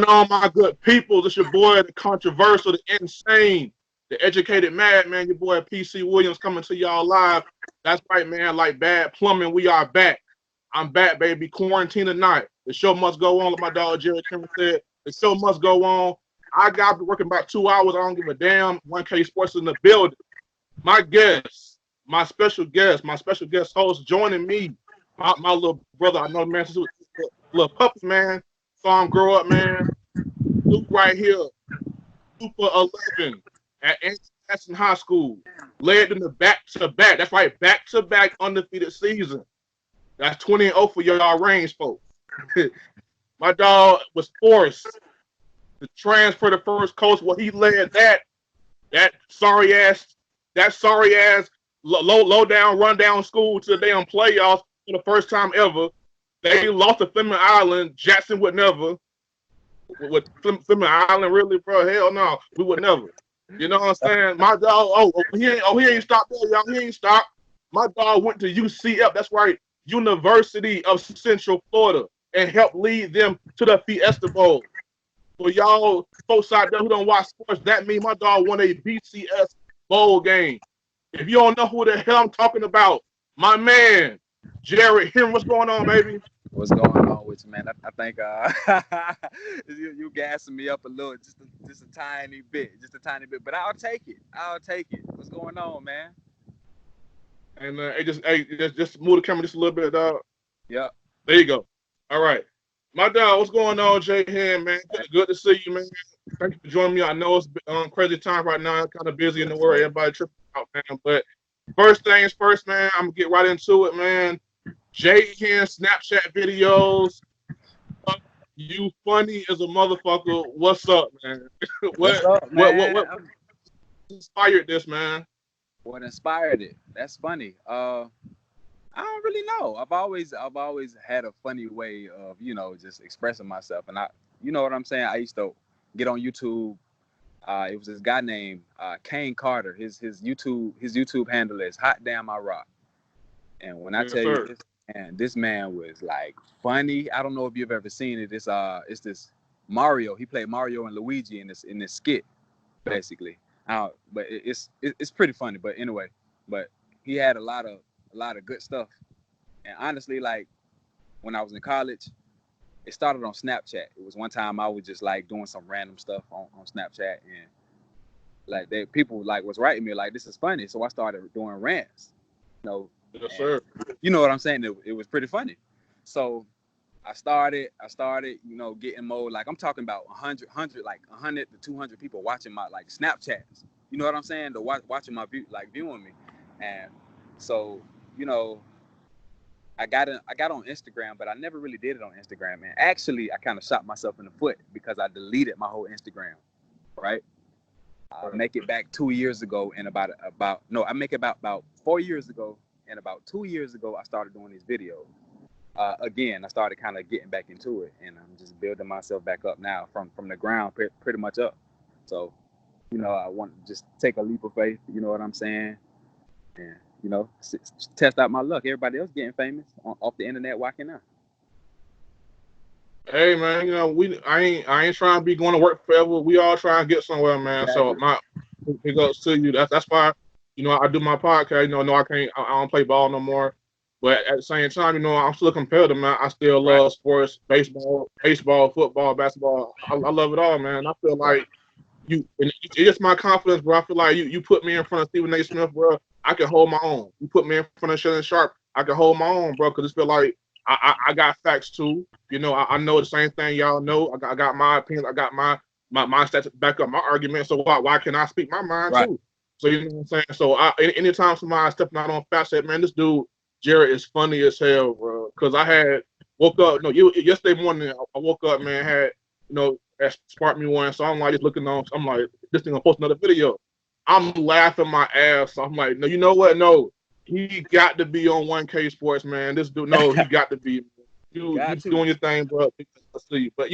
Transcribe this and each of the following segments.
going on, my good people? This your boy, the controversial, the insane, the educated madman, your boy PC Williams coming to y'all live. That's right, man. Like bad plumbing, we are back. I'm back, baby. Quarantine tonight. The show must go on, like my dog Jared Henry said. The show must go on. I got to be working about 2 hours. I don't give a damn. 1K Sports in the building. My guest, my special guest host joining me. My little brother, I know the man since he was a little puppy, man. Saw him grow up, man. Luke right here, Super 11 at Jackson High School. Led in the back-to-back. That's right, back-to-back undefeated season. That's 20-0 for y'all range, folks. My dog was forced to transfer the first coach. Well, he led that sorry ass low down rundown school to the damn playoffs for the first time ever. They lost to Fleming Island. Jackson would never. With Fleming Island, really, bro? Hell no, we would never. You know what I'm saying? My dog. He ain't stopped there, y'all. He ain't stopped. My dog went to UCF. That's right, University of Central Florida, and helped lead them to the Fiesta Bowl. For y'all folks out there who don't watch sports, that means my dog won a BCS bowl game. If you don't know who the hell I'm talking about, my man, Jared Henry, what's going on, baby? What's going on with you, man? I think you gassing me up a little, just a tiny bit, but I'll take it. What's going on, man? And just move the camera just a little bit, dog. Yep. There you go. All right. My dog, what's going on, Jay Hen, man? Good to see you, man. Thank you for joining me. I know it's crazy time right now. Kind of busy in the world. Everybody tripping out, man. But first things first, man. I'm going to get right into it, man. Jay Hen Snapchat videos. You funny as a motherfucker. What's up, man? What's up, man? What inspired this, man? What inspired it? That's funny. I don't really know. I've always had a funny way of, just expressing myself. And you know what I'm saying? I used to get on YouTube. It was this guy named Kane Carter. His YouTube handle is Hot Damn I Rock. And when I tell you this, man, this man was like funny. I don't know if you've ever seen it. It's this Mario. He played Mario and Luigi in this skit, basically. But it's pretty funny. But anyway, he had a lot of good stuff. And honestly, like when I was in college, it started on Snapchat. It was one time I was just like doing some random stuff on Snapchat, and like people like was writing me like, this is funny. So I started doing rants. Yes, sir. You know what I'm saying? It was pretty funny. So I started, getting more, like I'm talking about 100 to 200 people watching my like Snapchats. You know what I'm saying? Watching my viewing me. And so, I got on Instagram, but I never really did it on Instagram. And actually, I kind of shot myself in the foot because I deleted my whole Instagram, right? I make it back 2 years ago, and I make it about 4 years ago, and about 2 years ago, I started doing these videos. Again, I started kind of getting back into it, and I'm just building myself back up now from the ground pretty much up. So, I want to just take a leap of faith, you know what I'm saying? And, test out my luck. Everybody else getting famous off the internet. Why can't I? Hey, man, I ain't trying to be going to work forever. We all trying to get somewhere, man. Exactly. So it goes to you. That's why, I do my podcast. No, I don't play ball no more. But at the same time, I'm still competitive, man. I still love sports, baseball, football, basketball. I love it all, man. I feel like it's just my confidence, bro. I feel like you put me in front of Stephen A. Smith, bro, I can hold my own. You put me in front of Shannon Sharp, I can hold my own, bro, because I feel like I got facts too. I know the same thing y'all know. I got my opinion. I got my stats to back up my argument. So why can I speak my mind too? So you know what I'm saying? So anytime somebody stepping out on fast, said, man, this dude Jared is funny as hell, bro. Because I woke up. Yesterday morning I woke up, man. Had that sparked me one. So I'm like just looking on. I'm like, this thing gonna post another video. I'm laughing my ass. I'm like, no, you know what? No, he got to be on 1K Sports, man. This dude, no, he got to be. You doing your thing, bro. I see. But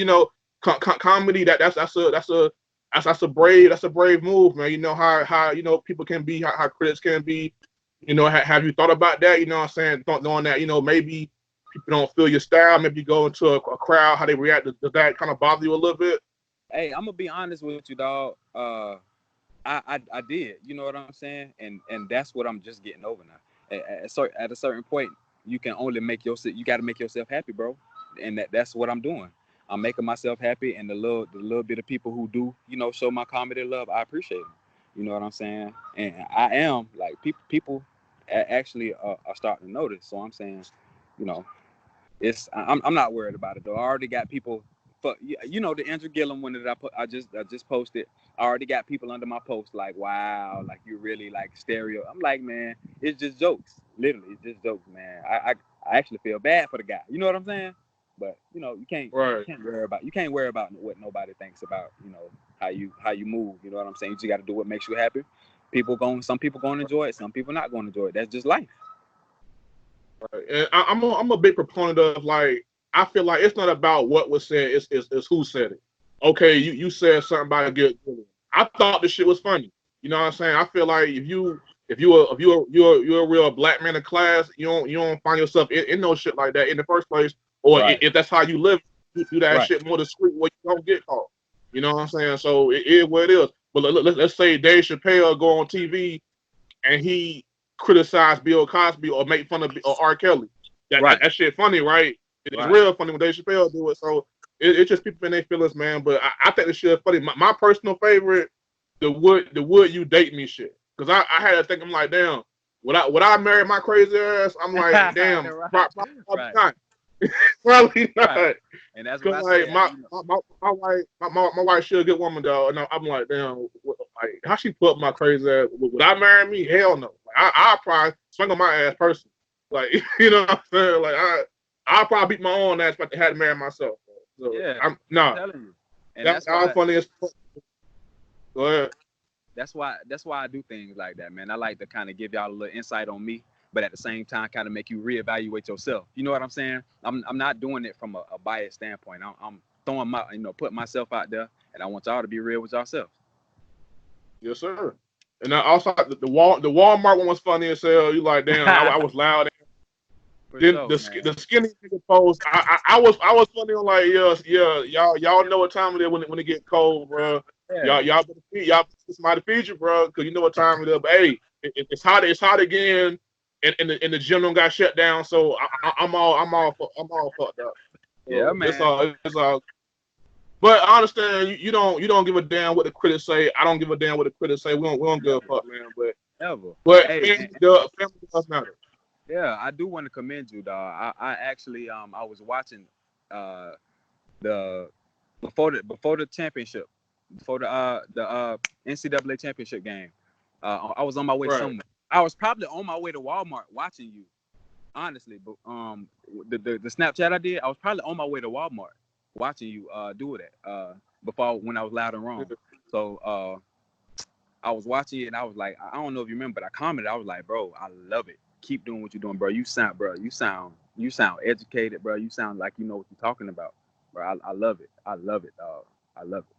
comedy that's a brave move, man. You know how people can be, how critics can be. Have you thought about that? You know what I'm saying? Knowing that maybe people don't feel your style. Maybe you go into a crowd, how they react. Does that kind of bother you a little bit? Hey, I'm gonna be honest with you, dog. I did. You know what I'm saying? And that's what I'm just getting over now. At a certain point, you can only make yourself. You got to make yourself happy, bro. And that's what I'm doing. I'm making myself happy, and the little bit of people who do, show my comedy love, I appreciate them. You know what I'm saying? And I am like people actually are starting to notice. So I'm saying, you know, I'm not worried about it though. I already got people. The Andrew Gillum one that I just posted. I already got people under my post like, wow, like you really like stereo. I'm like, man, it's just jokes. Literally, it's just jokes, man. I actually feel bad for the guy. You know what I'm saying? But you can't worry about what nobody thinks about, how you move. You know what I'm saying? You just got to do what makes you happy. Some people going to enjoy it, some people not going to enjoy it. That's just life. Right. And I'm a big proponent of, like, I feel like it's not about what was said, it's who said it. Okay, you said something about a good. I thought this shit was funny. You know what I'm saying? I feel like if you're a real black man in class, you don't find yourself in no shit like that in the first place. Or Right. if that's how you live, you do that Right. shit more discreet where you don't get caught. You know what I'm saying? So it is what it is. But let's say Dave Chappelle go on TV and he criticize Bill Cosby or make fun of or R. Kelly. That shit funny, right? It's real funny when Dave Chappelle do it. So it's just people in their feelings, man. But I think the shit funny. My personal favorite, the would you date me shit. Because I had to think, I'm like, damn, would I marry my crazy ass? I'm like, damn, probably not. Probably not. Right. And that's what I like said. my wife, she a good woman, dog. And I'm like, damn, like how she put my crazy ass? Would I marry me? Hell no. Like, I'll probably swing on my ass personally. Like, you know what I'm saying? Like I'll probably beat my own ass if I had to marry myself. So Yeah, I'm telling you. And that's all funny as fuck. Go ahead. That's why I do things like that, man. I like to kind of give y'all a little insight on me, but at the same time, kind of make you reevaluate yourself. You know what I'm saying? I'm not doing it from a biased standpoint. I'm throwing putting myself out there, and I want y'all to be real with yourselves. Yes, sir. And I also the Walmart one was funny as hell. You like, damn, I was loud. Then sure, the skinny nigga post. I was funny on like, yeah, y'all know what time it is when it get cold, bro. Yeah. Y'all better somebody feed you, bro, because you know what time it is. But hey, it's hot again, and the gym don't got shut down, so I'm all fucked up. So Yeah, man. It's all. But I understand you don't give a damn what the critics say. I don't give a damn what the critics say. We don't give a fuck, man. But hey, family does matter. Yeah, I do want to commend you, dog. I actually I was watching the before the championship, before the NCAA championship game. I was on my way somewhere. I was probably on my way to Walmart watching you, honestly. But the Snapchat I did, I was probably on my way to Walmart watching you do that before when I was loud and wrong. So I was watching it and I was like, I don't know if you remember, but I commented. I was like, bro, I love it. Keep doing what you're doing, bro. You sound educated, bro. You sound like you know what you're talking about, bro. I love it. I love it, dog. I love it.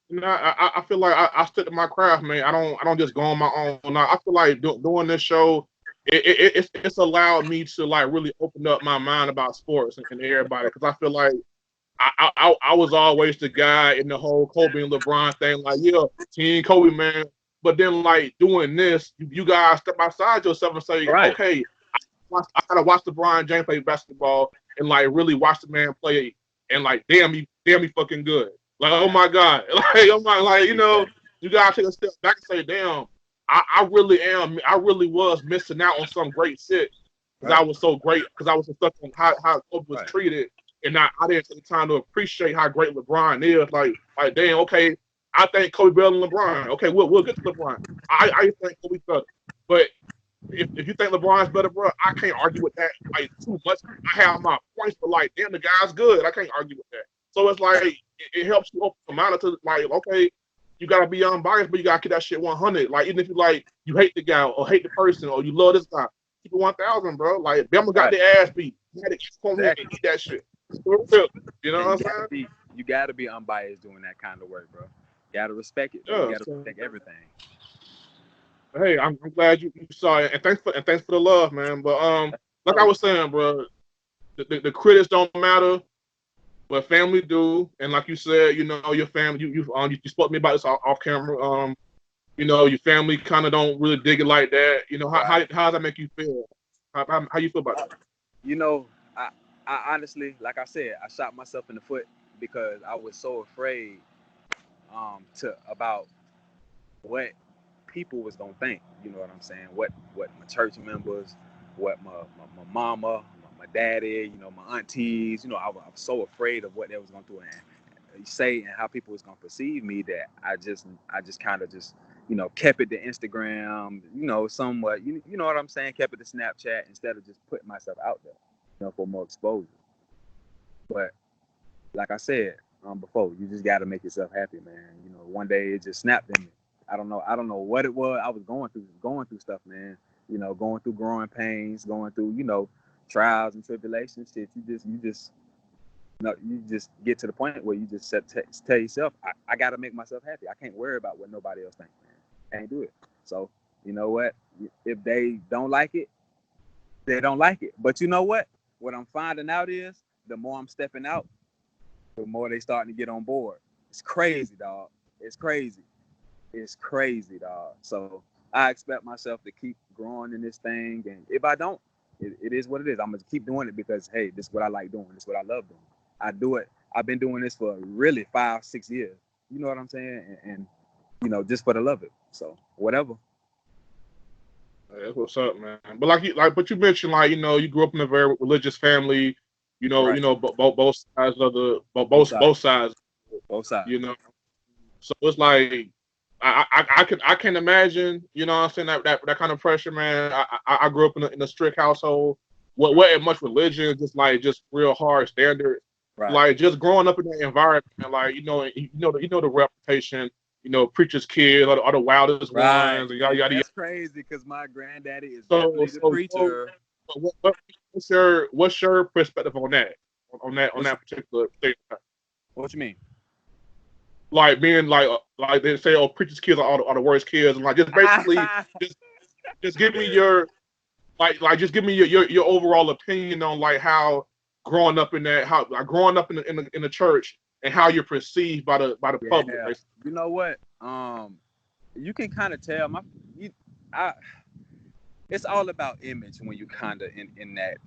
You know, I feel like I stick to my craft, man. I don't just go on my own. I feel like doing this show, it's allowed me to like really open up my mind about sports and everybody, because I feel like I was always the guy in the whole Kobe and LeBron thing, like, yeah, Team Kobe, man. But then, like, doing this, you guys step outside yourself and say, okay, I gotta watch LeBron James play basketball and like really watch the man play, and like, damn, he fucking good. Like, oh my God, like, you know, you gotta take a step back and say, damn, I really was missing out on some great shit because I was so great, because I was stuck on how Kobe was treated. And I didn't take the time to appreciate how great LeBron is. Like damn, okay, I think Kobe better than LeBron. Okay, we'll get to LeBron. I think Kobe better. But if you think LeBron's better, bro, I can't argue with that like too much. I have my points, but like, damn, the guy's good. I can't argue with that. So it's like it helps you open the mind to like, okay, you gotta be unbiased, but you gotta keep that shit 100. Like, even if you hate the guy or hate the person or you love this guy, keep it 1,000, bro. Like, Bama got their ass beat. You had to come here and eat that shit. You know what I'm saying? You gotta be unbiased doing that kind of work, bro. You gotta respect it. Yeah, you gotta respect everything. Hey, I'm glad you saw it, and thanks for the love, man. But like I was saying, bro, the critics don't matter, but family do. And like you said, your family. You spoke to me about this off camera. Your family kind of don't really dig it like that. How does that make you feel? How you feel about that? I, I honestly, like I said, I shot myself in the foot because I was so afraid about what people was gonna think. You know what I'm saying? What my church members, what my mama, my daddy, my aunties. I was so afraid of what they was gonna do and say and how people was gonna perceive me that I just kind of just kept it to Instagram. Somewhat. You know what I'm saying? Kept it to Snapchat instead of just putting myself out there. For more exposure. But like I said before, you just got to make yourself happy, man. One day it just snapped in me. I don't know what it was. I was going through stuff, man. Going through growing pains, going through trials and tribulations. Shit, you just get to the point where you just tell yourself, I got to make myself happy. I can't worry about what nobody else thinks, man. Can't do it. So you know what? If they don't like it, they don't like it. But you know what? What I'm finding out is the more I'm stepping out, the more they starting to get on board. It's crazy, dog. It's crazy, dog. So I expect myself to keep growing in this thing. And if I don't, it is what it is. I'm going to keep doing it because, hey, this is what I like doing. This is what I love doing. I do it. I've been doing this for really 5-6 years. You know what I'm saying? And just for the love of it. So whatever. That's what's up, man. But but you mentioned, you grew up in a very religious family. Right. Both sides of the both sides. Both sides. So it's like I can imagine. What I'm saying, that kind of pressure, man. I grew up in a strict household. Wasn't much religion, just real hard standards. Right. Like just growing up in that environment, the reputation. Preacher's kids are the wildest ones, and yada yada. That's crazy because my granddaddy is definitely the preacher. What's your perspective on that? On that particular thing? What you mean? Like being like they say, preacher's kids are the worst kids, and just basically just give me your just give me your overall opinion on how growing up in that growing up in the church and how you're perceived by the public. Basically. You know what? You can kind of tell it's all about image when you kind of in that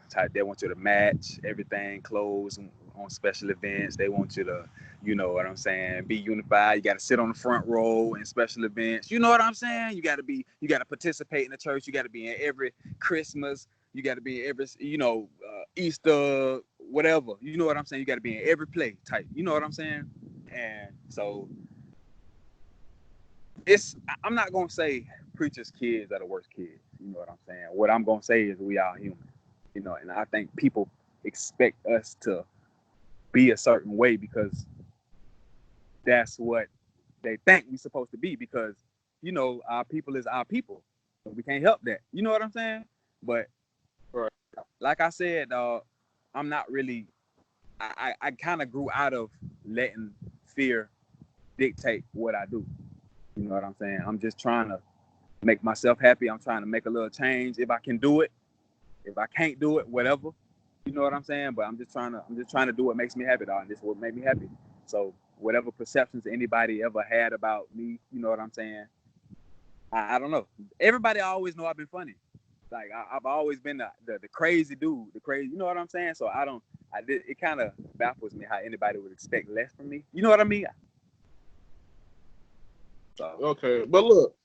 type. They want you to match everything, clothes on special events. They want you to, you know what I'm saying, be unified. You got to sit on the front row in special events. You know what I'm saying? You got to participate in the church. You got to be in every Christmas. You got to be in every, Easter, whatever. You know what I'm saying? You got to be in every play type. You know what I'm saying? And so I'm not going to say preachers' kids are the worst kids. You know what I'm saying? What I'm going to say is we are human. And I think people expect us to be a certain way because that's what they think we're supposed to be because, our people is our people. So we can't help that. You know what I'm saying? But like I said, I'm not really, I kind of grew out of letting fear dictate what I do. You know what I'm saying? I'm just trying to make myself happy. I'm trying to make a little change if I can do it. If I can't do it, whatever. You know what I'm saying? But I'm just trying to do what makes me happy, dog. And this is what makes me happy. So whatever perceptions anybody ever had about me, you know what I'm saying? I don't know. Everybody always know I've been funny. Like I've always been the crazy dude, you know what I'm saying? So it kind of baffles me how anybody would expect less from me. You know what I mean? So. Okay, but look,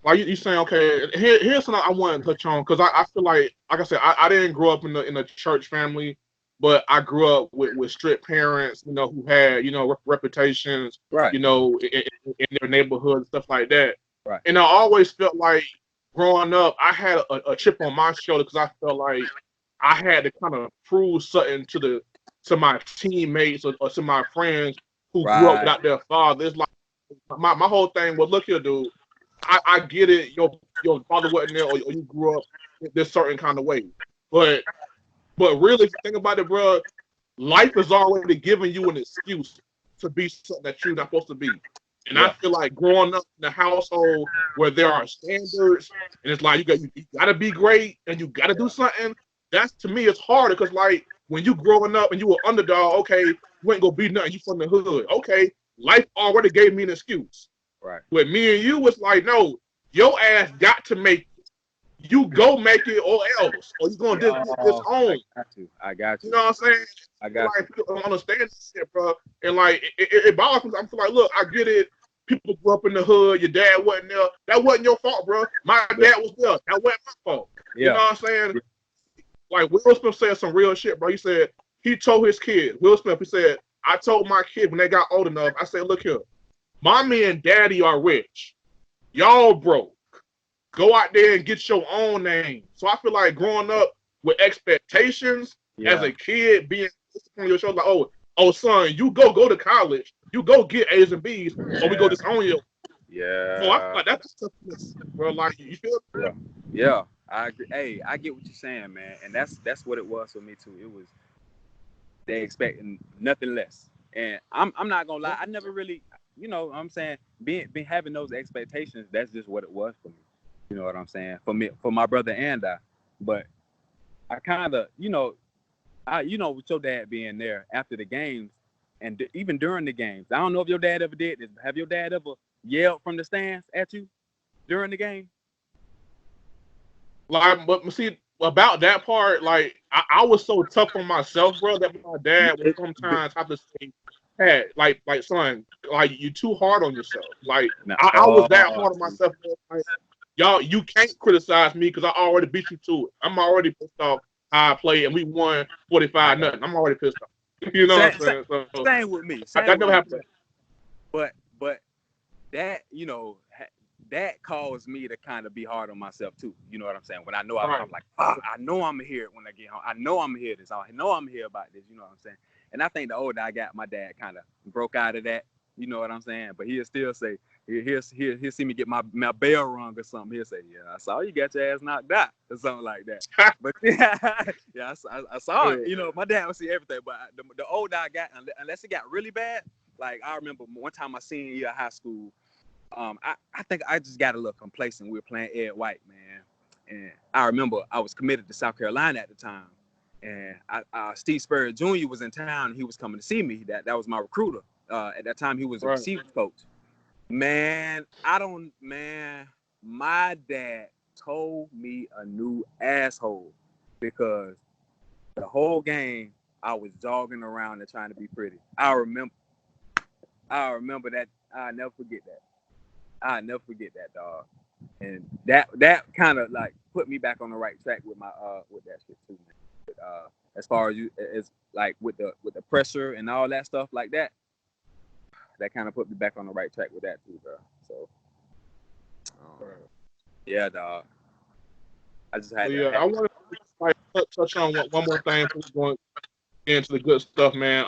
like you saying, okay, here's something I want to touch on because I feel like I said, I didn't grow up in a church family, but I grew up with strict parents, who had reputations, right, in their neighborhood and stuff like that. Right. And I always felt like growing up, I had a chip on my shoulder because I felt like I had to kind of prove something to my teammates or to my friends who grew up without their father. It's like my whole thing was, look here, dude. I get it. Your father wasn't there, or you grew up this certain kind of way. But really, if you think about it, bro, life is already giving you an excuse to be something that you're not supposed to be. And I feel like growing up in a household where there are standards, and it's like you got to be great and you got to do something. that's to me it's harder because like when you growing up and you were underdog, okay, you ain't gonna be nothing. You from the hood, okay. Life already gave me an excuse. Right. With me and you, it's like no, your ass got to make it. You go make it or else, or you gonna this home. I got you. You know what I'm saying? I got like people don't understand this shit, bro. And like it bothers me. I'm like, look, I get it. People grew up in the hood. Your dad wasn't there. That wasn't your fault, bro. My dad was there. That wasn't my fault. Yeah. You know what I'm saying? Yeah. Like Will Smith said some real shit, bro. He said he told his kid, Will Smith, he said, I told my kid when they got old enough, I said, look here, mommy and daddy are rich. Y'all broke. Go out there and get your own name. So I feel like growing up with expectations as a kid, being on your shoulder, like, oh, son, you go to college, you go get A's and B's, or we go disown you. Yeah. So I feel like that's tough, bro. Like you feel? Yeah. I agree. Hey, I get what you're saying, man, and that's what it was for me too. It was they expecting nothing less, and I'm not gonna lie. I never really, you know, what I'm saying, being having those expectations. That's just what it was for me. You know what I'm saying? For me, for my brother and I. But I kind of, you know, with your dad being there after the games and even during the games. I don't know if your dad ever did this. Have your dad ever yelled from the stands at you during the game? Like, but see, about that part, like, I was so tough on myself, bro, that my dad would sometimes have to say, hey, like, son, like, you too hard on yourself. Like, I was that hard on myself. Like, y'all, you can't criticize me because I already beat you to it. I'm already pissed off how I played, and we won 45-0. I'm already pissed off. You know what I'm saying? So, same with me. That never happened. But that, you know, that caused me to kind of be hard on myself too. You know what I'm saying? When I know I'm like, I know I'm gonna hear it when I get home. I know I'm gonna hear this. I know I'm gonna hear about this. You know what I'm saying? And I think the older I got, my dad kind of broke out of that. You know what I'm saying? But he'll still say, he'll see me get my bell rung or something. He'll say, yeah, I saw you got your ass knocked out or something like that. But yeah, I saw it. You know, my dad would see everything. But the older I got, unless it got really bad, like I remember one time my senior year of high school, I think I just got a little complacent. We were playing Ed White, man. And I remember I was committed to South Carolina at the time. And Steve Spurrier Jr. was in town. And he was coming to see me. That was my recruiter. At that time, he was a receivers coach. Man, my dad told me a new asshole because the whole game I was jogging around and trying to be pretty. I remember that. I'll never forget that, dog. And that kind of like put me back on the right track with my with that shit too, man. But, as far as like with the pressure and all that stuff like that, that kind of put me back on the right track with that too, bro. So, yeah, dog. I just had. I want to touch on one more thing before we go into the good stuff, man.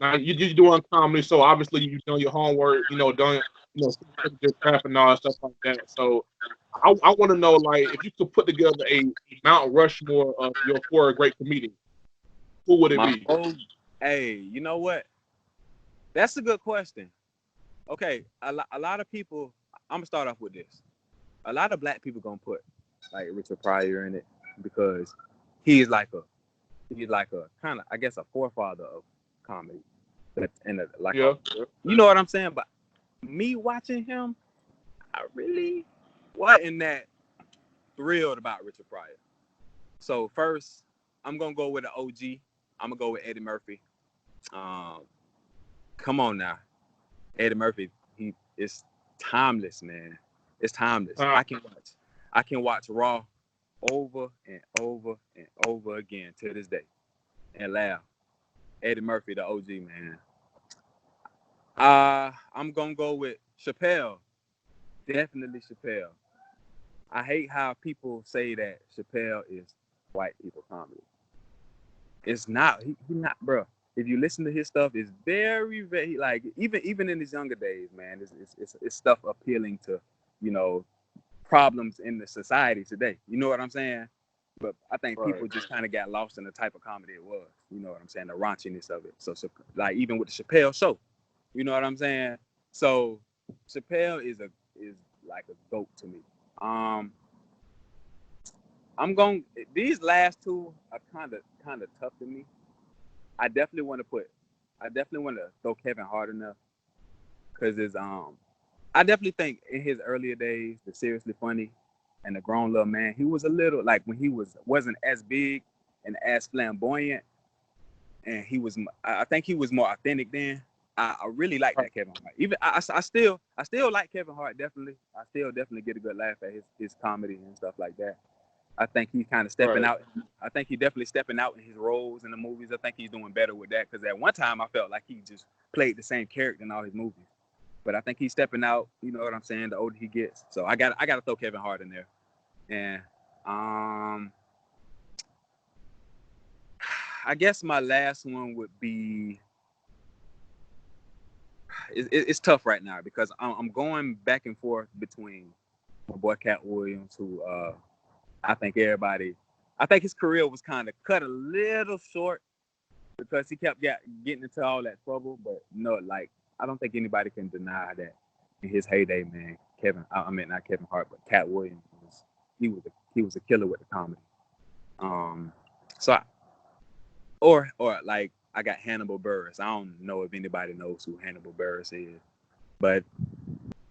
Now you're doing comedy, so obviously you've done your homework, done, your craft and all that stuff like that. So I want to know, like, if you could put together a Mount Rushmore of your four great comedians, who would it be? Hey, you know what? That's a good question. Okay, a lot of people. I'm gonna start off with this. A lot of black people gonna put like Richard Pryor in it because he's like a kind of, I guess, a forefather of comedy. You know what I'm saying? But me watching him, I really wasn't that thrilled about Richard Pryor. So first, I'm gonna go with an OG. I'm gonna go with Eddie Murphy. Come on now, Eddie Murphy. It's timeless, man. It's timeless. I can watch Raw over and over and over again to this day and laugh. Eddie Murphy, the OG, man. I'm gonna go with Chappelle. Definitely Chappelle. I hate how people say that Chappelle is white people comedy. It's not. He's not, bro. If you listen to his stuff, it's very, very, like, even in his younger days, man, it's stuff appealing to, problems in the society today. You know what I'm saying? But I think people just kind of got lost in the type of comedy it was. You know what I'm saying? The raunchiness of it. So like, even with the Chappelle show, you know what I'm saying? So Chappelle is like a GOAT to me. I'm going. These last two are kind of tough to me. I definitely want to throw Kevin Hart in there because I definitely think in his earlier days, the Seriously Funny and the Grown Little Man, he was a little like when he wasn't as big and as flamboyant, and I think he was more authentic then. I really like that Kevin Hart. Even I still like Kevin Hart definitely. I still definitely get a good laugh at his comedy and stuff like that. I think he's kind of stepping out. I think he's definitely stepping out in his roles in the movies. I think he's doing better with that because at one time I felt like he just played the same character in all his movies. But I think he's stepping out. You know what I'm saying? The older he gets, so I got to throw Kevin Hart in there. And I guess my last one would be. It's tough right now because I'm going back and forth between my boy Cat Williams, who I think his career was kind of cut a little short because he kept getting into all that trouble. But no, like I don't think anybody can deny that in his heyday, man. Not Kevin Hart, but Cat Williams he was a killer with the comedy. Or like I got Hannibal Buress. I don't know if anybody knows who Hannibal Buress is, but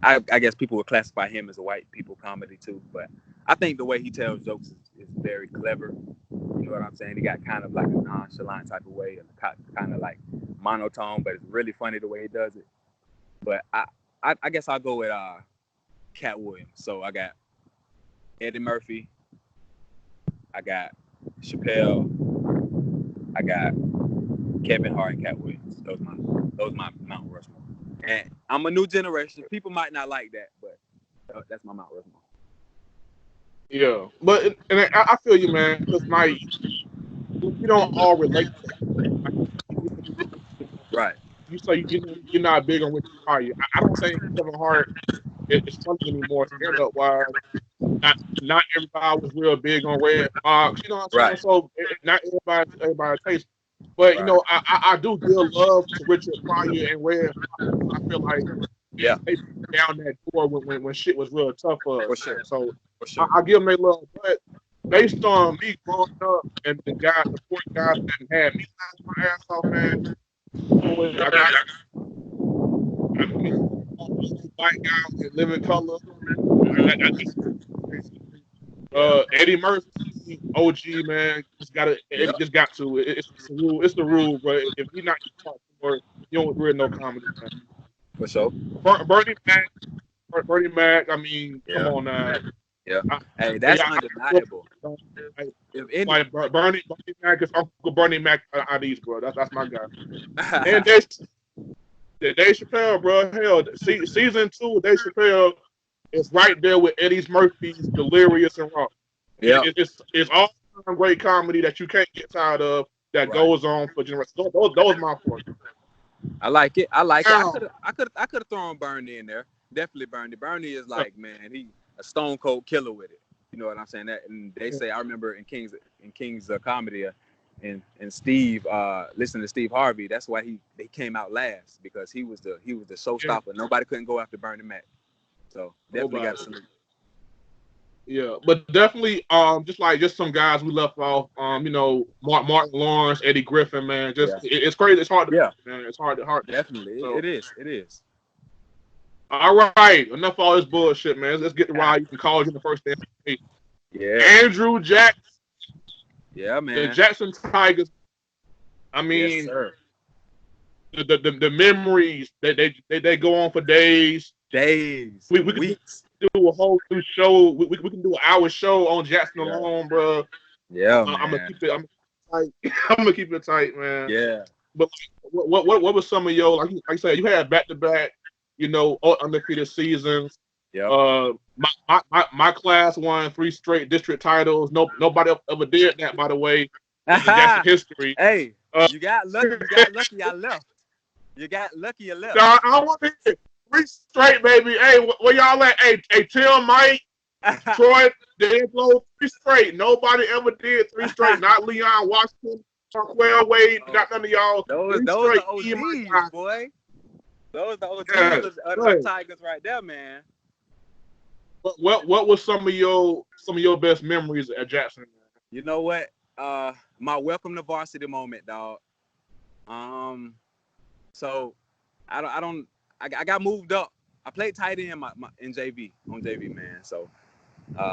I guess people would classify him as a white people comedy too. But I think the way he tells jokes is very clever. You know what I'm saying? He got kind of like a nonchalant type of way, and kind of like monotone, but it's really funny the way he does it. But I guess I'll go with Cat Williams. So I got Eddie Murphy, I got Chappelle, I got Kevin Hart and Cat Williams. Those my Mount Rushmore. And I'm a new generation. People might not like that, but that's my Mount Rushmore. Yeah, but and I feel you, man, because like we don't all relate. Right. You say you're not big on Richard Pryor. I don't think Kevin Hart is funny anymore. Stand up wise, not everybody was real big on Red Fox. You know what I'm saying? Right. So not everybody tastes. But you know, I do give love to Richard Pryor and Red Fox. I feel like they down that door when shit was real tough for us. Sure. So For sure. I give them their love, but based on me growing up and the four guys that had me laughing my ass off, man. I got white guys in living color. Eddie Murphy, OG, man, just got to. It's the rule. It's the rule, but if you're not talking more, you don't really know comedy, man. For sure. Bernie Mac. I mean, come on now. Yeah. Hey, that's undeniable. Like Bernie Mac is Uncle Bernie Mac out of these, bro. That's my guy. And Dave Chappelle, bro. Hell, season 2 of Dave Chappelle is right there with Eddie Murphy's Delirious and Raw. Yeah, it's all great comedy that you can't get tired of. That goes on for generations. Those my point. I like it. I could have thrown Bernie in there. Definitely Bernie. Bernie is like, man, he a stone cold killer with it. You know what I'm saying? That, and they say, I remember in King's comedy, and Steve, listening to Steve Harvey, that's why they came out last, because he was the showstopper. Nobody couldn't go after Bernie Mac. So definitely got to salute. Yeah, but definitely, just some guys we left off. You know, Martin Lawrence, Eddie Griffin, man. It's crazy. It's hard to man. It's hard. Definitely, so, it is. All right, enough of all this bullshit, man. Let's get to why you can call you the first day. Yeah. Andrew Jackson. Yeah, man. The Jackson Tigers. I mean, yes, sir. The memories they go on for days. Days. We can do a whole new show. We can do an hour show on Jackson alone, bro. Yeah, I'm gonna keep it tight. I'm gonna keep it tight, man. Yeah. But what was some of your, like I said, you had back-to-back, you know, undefeated seasons. Yeah. My class won 3 straight district titles. Nobody ever did that, by the way. In Jackson history. Hey, you got lucky. I left. You got lucky. I left. I want to hear 3 straight, baby. Hey, where y'all at? Hey, Tim, Mike, Troy, they blow 3 straight. Nobody ever did 3 straight. Not Leon Washington, Marquell Wade. Not none of y'all. Those are OGs, boy. Those are the OGs of the Tigers right there, man. What was some of some of your best memories at Jackson? You know what? My welcome to varsity moment, dog. So I got moved up. I played tight end in JV on JV, man. So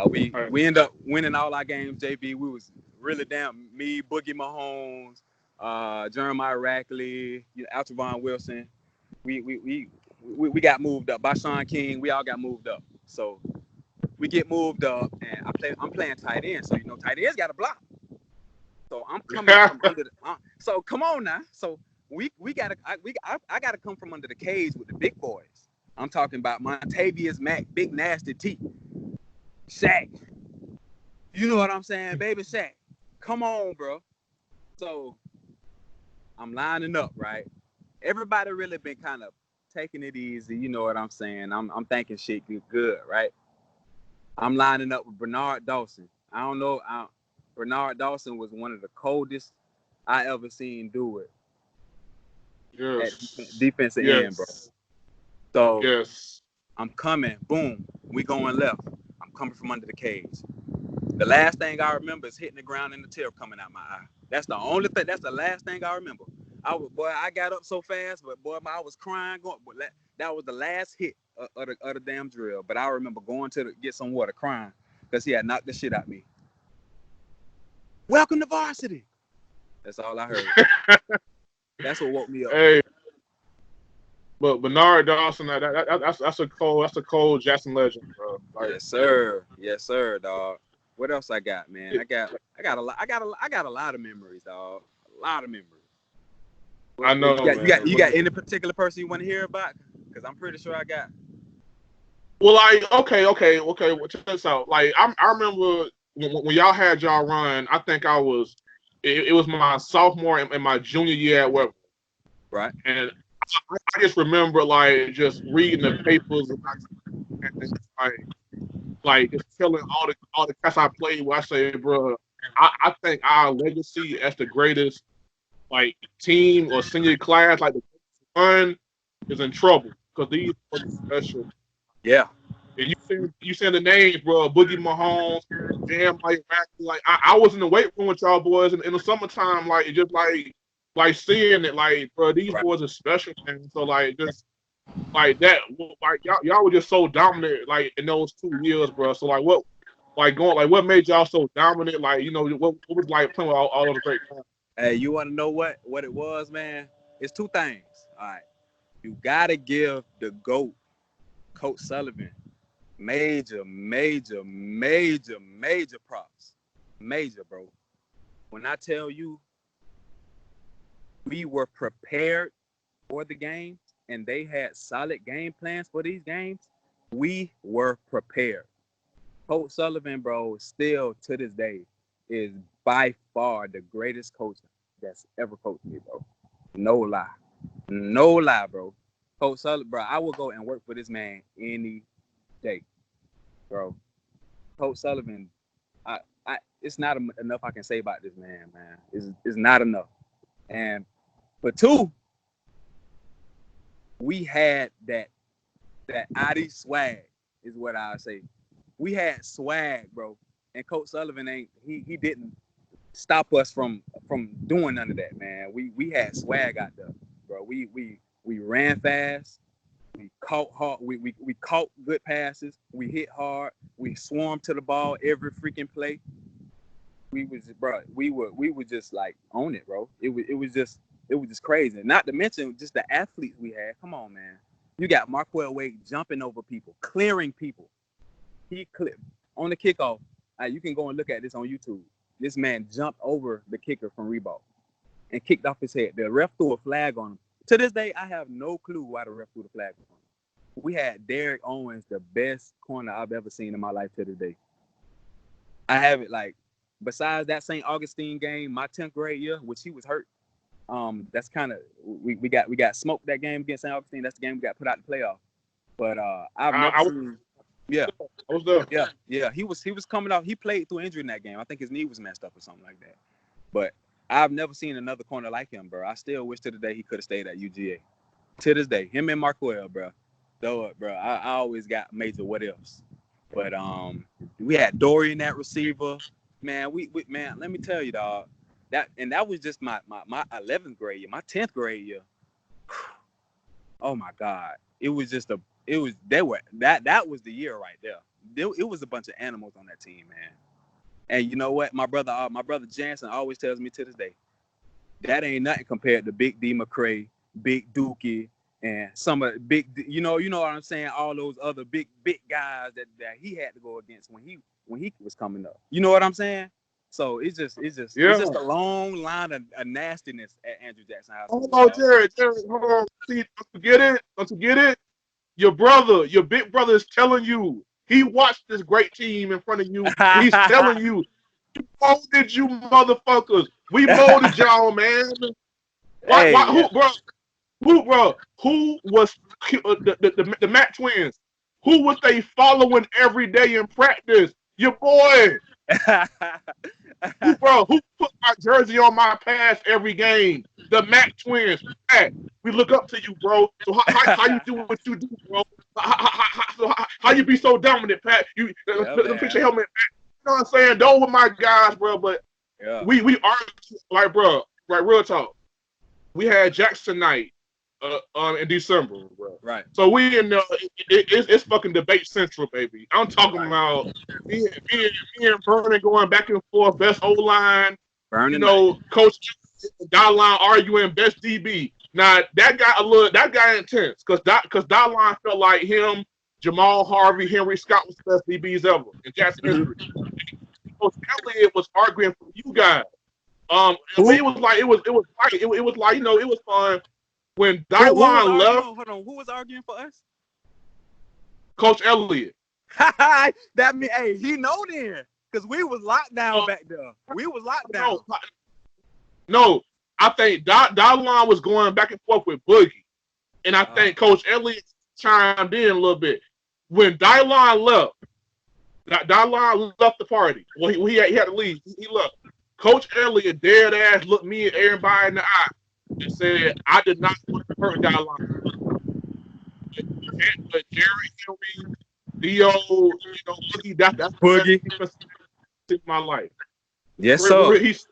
we end up winning all our games JV. We was really damn me, Boogie Mahomes, Jeremiah Rackley, Altravon Wilson. We got moved up by Sean King. We all got moved up. So we get moved up, and I'm playing tight end. So tight ends got to block. So I'm coming from under the. So come on now. So I gotta come from under the cage with the big boys. I'm talking about Montavious Mack, Big Nasty T, Shaq. You know what I'm saying, baby Shaq. Come on, bro. So I'm lining up, right? Everybody really been kind of taking it easy. You know what I'm saying? I'm thinking shit good, right? I'm lining up with Bernard Dawson. I don't know. Bernard Dawson was one of the coldest I ever seen do it. Yes. At defensive end, bro. So yes. I'm coming. Boom. We going left. I'm coming from under the cage. The last thing I remember is hitting the ground and the tear coming out my eye. That's the only thing. That's the last thing I remember. I got up so fast, but boy, I was crying. That was the last hit of the damn drill. But I remember going to get some water, crying because he had knocked the shit out of me. Welcome to varsity. That's all I heard. That's what woke me up. Hey, but Bernard Dawson, that's a cold Jackson legend, bro. Like, yes, sir, dog. What else I got, man? I got a lot of memories, dog. A lot of memories. I know. You got any particular person you want to hear about? Because I'm pretty sure I got. Well, like, okay. Well, check this out. Like, I remember when y'all had y'all run. I think it was my sophomore and my junior year at Weber. Right. And I just remember like just reading the papers and like just telling all the cats I played with. I say, bro, I think our legacy as the greatest like team or senior class, like the run, is in trouble because these are special. Yeah. And you saying the names, bro, Boogie Mahomes, Jam, like I was in the weight room with y'all boys in the summertime, like just like seeing it, like, bro, these boys are special, man. So like just like that, like y'all were just so dominant, like in those 2 years, bro. So like what made y'all so dominant? Like, what was like playing with all those great players? Hey, you want to know what it was, man? It's 2 things. All right, you gotta give the GOAT, Coach Sullivan, major props. Major, bro. When I tell you we were prepared for the game and they had solid game plans for these games, we were prepared. Coach Sullivan, bro, still to this day is by far the greatest coach that's ever coached me, bro. No lie, bro. Coach Sullivan, bro, I will go and work for this man any day, bro. Coach Sullivan, it's not enough I can say about this man. It's not enough. And for 2, we had that ID swag is what I say. We had swag, bro. And Coach Sullivan he didn't stop us from doing none of that, man. We had swag out there, bro. We ran fast. We caught hard. We caught good passes. We hit hard. We swarmed to the ball every freaking play. We were just like on it, bro. It was just crazy. Not to mention just the athletes we had. Come on, man. You got Marquell Wade jumping over people, clearing people. He clipped on the kickoff. You can go and look at this on YouTube. This man jumped over the kicker from Reebok and kicked off his head. The ref threw a flag on him. To this day, I have no clue why the ref threw the flag on him. We had Derek Owens, the best corner I've ever seen in my life to this day. I have it like, besides that St. Augustine game, my 10th grade year, which he was hurt. That's kind of we got smoked that game against St. Augustine. That's the game we got put out in the playoff. But I've never seen. Yeah, I was there. Yeah. He was coming out. He played through injury in that game. I think his knee was messed up or something like that. But I've never seen another corner like him, bro. I still wish to the day he could have stayed at UGA. To this day, him and Marquell, bro. Though, bro, I always got major what ifs. But we had Dorian at receiver. Man, we man, let me tell you, dog. That was just my 11th grade year, my 10th grade year. Oh my God. That was the year right there. It was a bunch of animals on that team, man. And you know what? My brother Jansen always tells me to this day, that ain't nothing compared to Big D McCray, Big Dookie, and some of the big, you know what I'm saying? All those other big guys that he had to go against when he was coming up. You know what I'm saying? So it's just a long line of nastiness at Andrew Jackson High School. Hold on, Jared, hold on. See, don't forget it. Your big brother is telling you he watched this great team in front of you. And he's telling you, we molded you motherfuckers. We molded y'all, man. Who was the Matt twins? Who was they following every day in practice? Your boy. Who put my jersey on my pass every game? The Mac twins. Hey, we look up to you, bro. So how you do what you do, bro? How you be so dominant, Pat? Let me put your helmet back. You know what I'm saying? Those were my guys, bro. But we are like, bro, like real talk. We had Jackson night in December, bro. Right. So we in it's fucking debate central, baby. I'm talking about me and Vernon going back and forth, best O line. Coach Dotline arguing best DB. Now that guy intense because Dotline felt like him, Jamal Harvey, Henry Scott was the best DBs ever in Jackson history. Coach Elliott was arguing for you guys. It was like it was fun. When Dylon left, hold on. Who was arguing for us? Coach Elliott. That mean, hey, he know then, because we was locked down back there. We was locked down. No, I think Dylon was going back and forth with Boogie, and I think Coach Elliott chimed in a little bit. When Dylon left the party. Well, he had to leave. He left. Coach Elliott dead ass looked me and everybody in the eye and said, I did not want to hurt Dylon. But Jared Henry, Dio, Boogie, that's Boogie in my life. Yes, sir. He's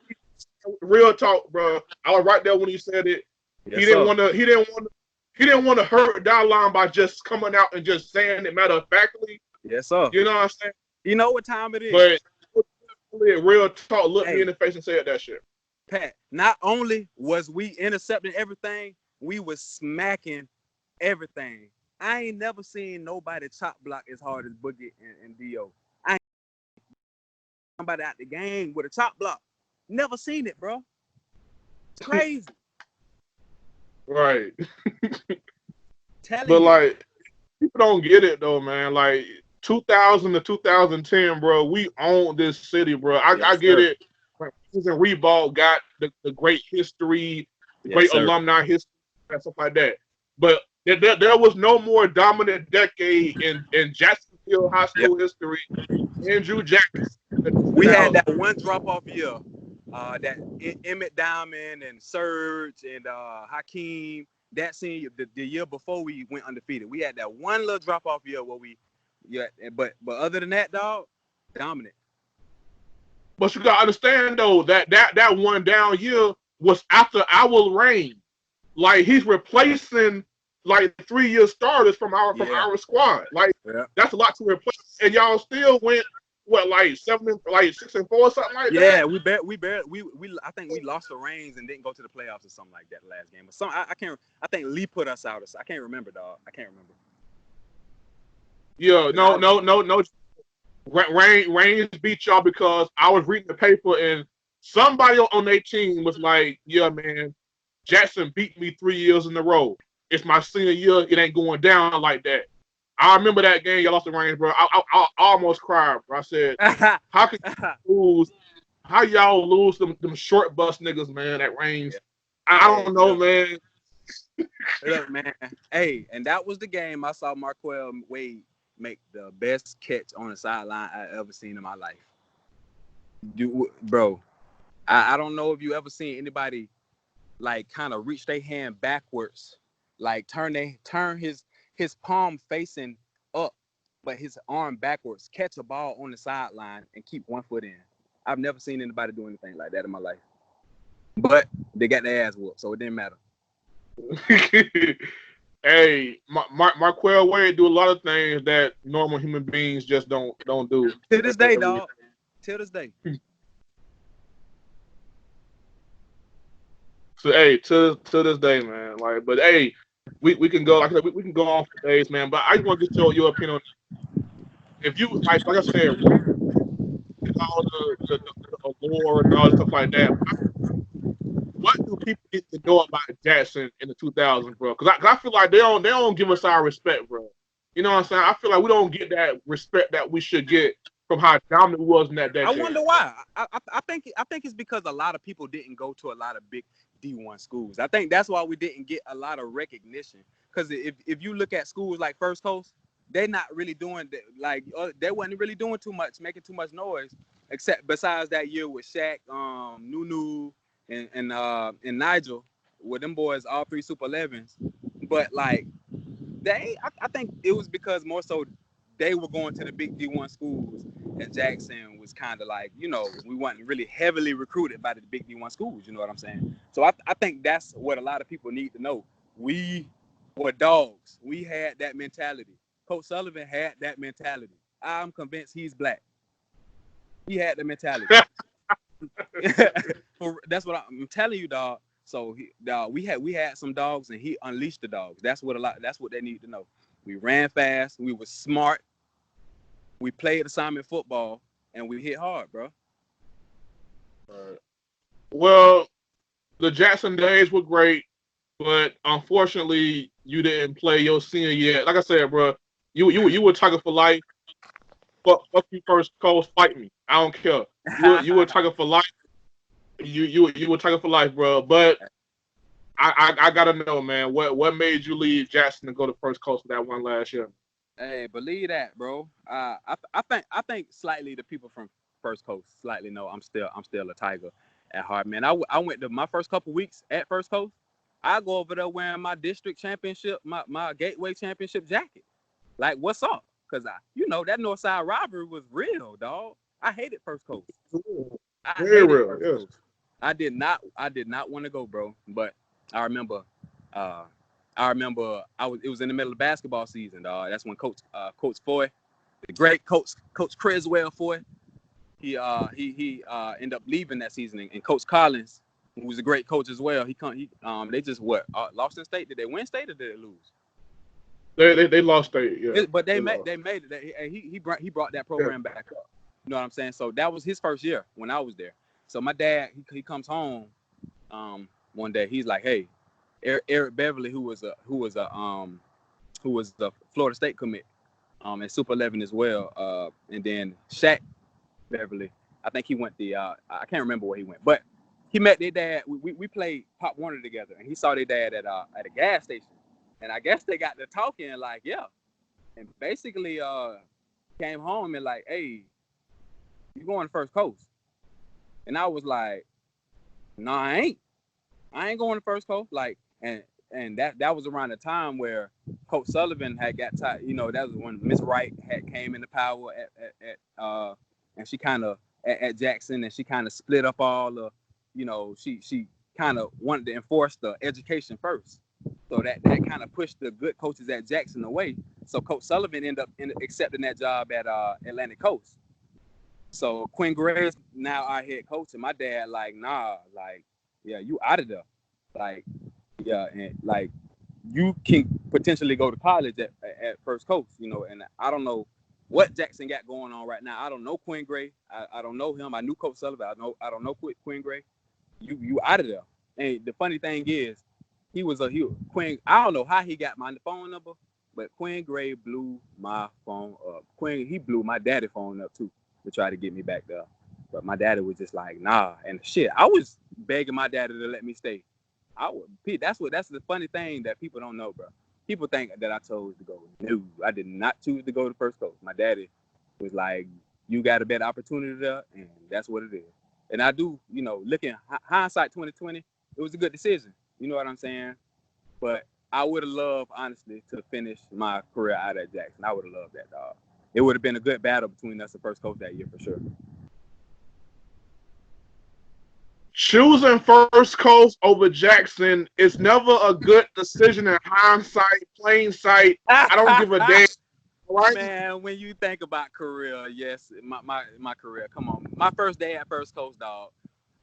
real talk, bro. I was right there when he said it. Yes, he didn't want to hurt Dylon by just coming out and just saying it matter of factly. Yes, sir. You know what I'm saying? You know what time it is. But real talk looked me in the face and said that shit. Pat, not only was we intercepting everything, we was smacking everything. I ain't never seen nobody chop block as hard as Boogie and Dio. I ain't somebody out the game with a chop block. Never seen it, bro. It's crazy. Right. But like, people don't get it though, man. Like 2000 to 2010, bro, we owned this city, bro. I get it. And Reebok got the great history, great alumni history, and stuff like that. But there was no more dominant decade in Jacksonville high school history. Andrew Jackson. We had that one drop-off year. That Emmett Diamond and Serge and Hakeem, that senior, the year before we went undefeated. We had that one little drop-off year where but other than that, dog, dominant. But you gotta understand though that one down year was after our reign. Like he's replacing like 3-year starters from our squad. Like that's a lot to replace. And y'all still went like 6-4, something like that. Yeah, we I think we lost the reins and didn't go to the playoffs or something like that last game. But I think Lee put us out. I can't remember, dog. I can't remember. Yeah, no. Reigns beat y'all because I was reading the paper and somebody on their team was like, yeah, man, Jackson beat me 3 years in a row. It's my senior year. It ain't going down like that. I remember that game. Y'all lost the Reigns, bro. I almost cried, bro. I said, how could you lose? How y'all lose them short bus niggas, man, at Reigns? I don't know, man. Look, man. Hey, and that was the game I saw Marquell Wade make the best catch on the sideline I ever seen in my life. Bro, I don't know if you ever seen anybody like kind of reach their hand backwards, like turn his palm facing up but his arm backwards, catch a ball on the sideline and keep one foot in. I've never seen anybody do anything like that in my life. But they got their ass whooped, so it didn't matter. Hey, Marquell Wade do a lot of things that normal human beings just don't do. To this day, dog. Till this day. So hey, to this day, man. Like, but hey, we can go. Like I said, we can go on for days, man. But I just want to get your opinion on if you like I said, all the award and all the stuff like that. What do people need to know about Jackson in the 2000s, bro? Because I feel like they don't give us our respect, bro. You know what I'm saying? I feel like we don't get that respect that we should get from how dominant we was in that decade. I wonder why. I think it's because a lot of people didn't go to a lot of big D1 schools. I think that's why we didn't get a lot of recognition. Because if you look at schools like First Coast, they're not really doing they wasn't really doing too much, making too much noise, except besides that year with Shaq, Nunu, and Nigel, with them boys all 3 Super 11s. But like I think it was because more so they were going to the big D1 schools, and Jackson was kind of like, we weren't really heavily recruited by the big D1 schools. You know what I'm saying? So I think that's what a lot of people need to know. We were dogs. We had that mentality. Coach Sullivan had that mentality. I'm convinced he's black. He had the mentality. That's what I'm telling you, dog. So we had some dogs, and he unleashed the dogs. That's what they need to know. We ran fast. We were smart. We played assignment football, and we hit hard, bro. Well, the Jackson days were great, but unfortunately, you didn't play your senior year. Like I said, bro, you were Tiger for life. Fuck you, First Coast, fight me. I don't care. You were Tiger for life. You were Tiger for life, bro. But I gotta know, man. What made you leave Jackson and go to First Coast for that one last year? Hey, believe that, bro. I think slightly the people from First Coast slightly know I'm still a Tiger at heart, man. I went to my first couple weeks at First Coast. I go over there wearing my district championship, my Gateway championship jacket. Like, what's up? Cause that Northside rivalry was real, dog. I hated First Coast. Very real, yes. Coast. I did not want to go, bro. But I remember it was in the middle of basketball season, dog. That's when Coach Foy, the great Coach Criswell Foy, he ended up leaving that season, and Coach Collins, who was a great coach as well, they just lost in state. Did they win state or did they lose? They lost state, yeah. But they made it. He brought that program back up. You know what I'm saying? So that was his first year when I was there. So my dad, he comes home one day. He's like, "Hey, Eric Beverly, who was the Florida State commit, and Super 11 as well, and then Shaq Beverly, I think he went I can't remember where he went, but he met their dad. We played Pop Warner together, and he saw their dad at a gas station, and I guess they got to talking like, yeah, and basically came home and like, hey, you going to First Coast? And I was like, no, I ain't going to First Coast. Like, and that was around the time where Coach Sullivan had got tired. That was when Miss Wright had came into power and she kind of at Jackson, and she kind of split up all the, she kind of wanted to enforce the education first. So that kind of pushed the good coaches at Jackson away. So Coach Sullivan ended up accepting that job at Atlantic Coast. So Quinn Gray's now our head coach, and my dad like, nah, like, yeah, you out of there, like, yeah, and like you can potentially go to college at First Coast, and I don't know what Jackson got going on right now. I don't know Quinn Gray. I don't know him. I knew Coach Sullivan. I don't know Quinn Gray. You out of there. And the funny thing is, Quinn. I don't know how he got my phone number, but Quinn Gray blew my phone up. He blew my daddy phone up too, to try to get me back there. But my daddy was just like, nah. And shit, I was begging my daddy to let me stay. That's the funny thing that people don't know, bro. People think that I chose to go. No, I did not choose to go to First Coast. My daddy was like, you got a better opportunity there, and that's what it is. And I do, looking hindsight 2020, it was a good decision. You know what I'm saying? But I would have loved, honestly, to finish my career out at Jackson. I would have loved that, dog. it would have been a good battle between us and First Coast that year for sure. Choosing First Coast over Jackson is never a good decision in hindsight, plain sight. I don't give a damn. Right? Man, when you think about career, yes, my career. Come on, my first day at First Coast, dog.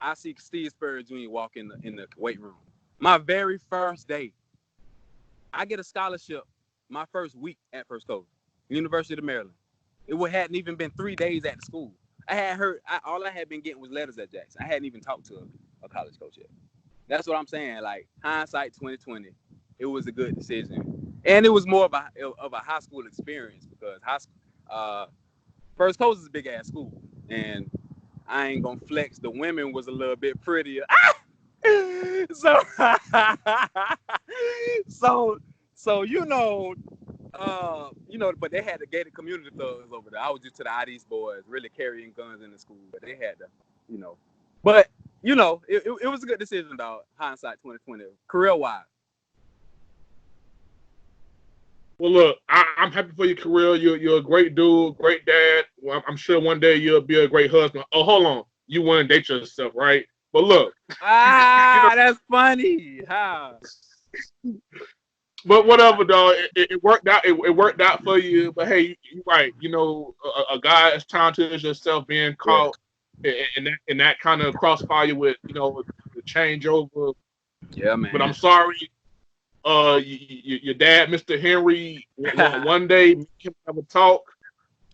I see Steve Spurrier Jr. walk in the weight room. My very first day, I get a scholarship. My first week at First Coast, University of Maryland. Hadn't even been 3 days at the school. I had heard all I had been getting was letters at Jackson. I hadn't even talked to a college coach yet. That's what I'm saying. Like hindsight 2020, it was a good decision, and it was more of a high school experience because First Coast is a big ass school, and I ain't gonna flex. The women was a little bit prettier. so, so but they had the gated community thugs over there. I was just to the ID's boys, really carrying guns in the school, but they had but it was a good decision, dog. Hindsight 2020, career wise. Well, look, I'm happy for your career. You're a great dude, great dad. Well, I'm sure one day you'll be a great husband. Oh, hold on, you want to date yourself, right? But look, that's funny. But whatever, dog. It worked out. It worked out for you. But hey, you're right. A guy as talented as yourself being caught in that kind of crossfire with the changeover. Yeah, man. But I'm sorry. Your dad, Mr. Henry, one day we can have a talk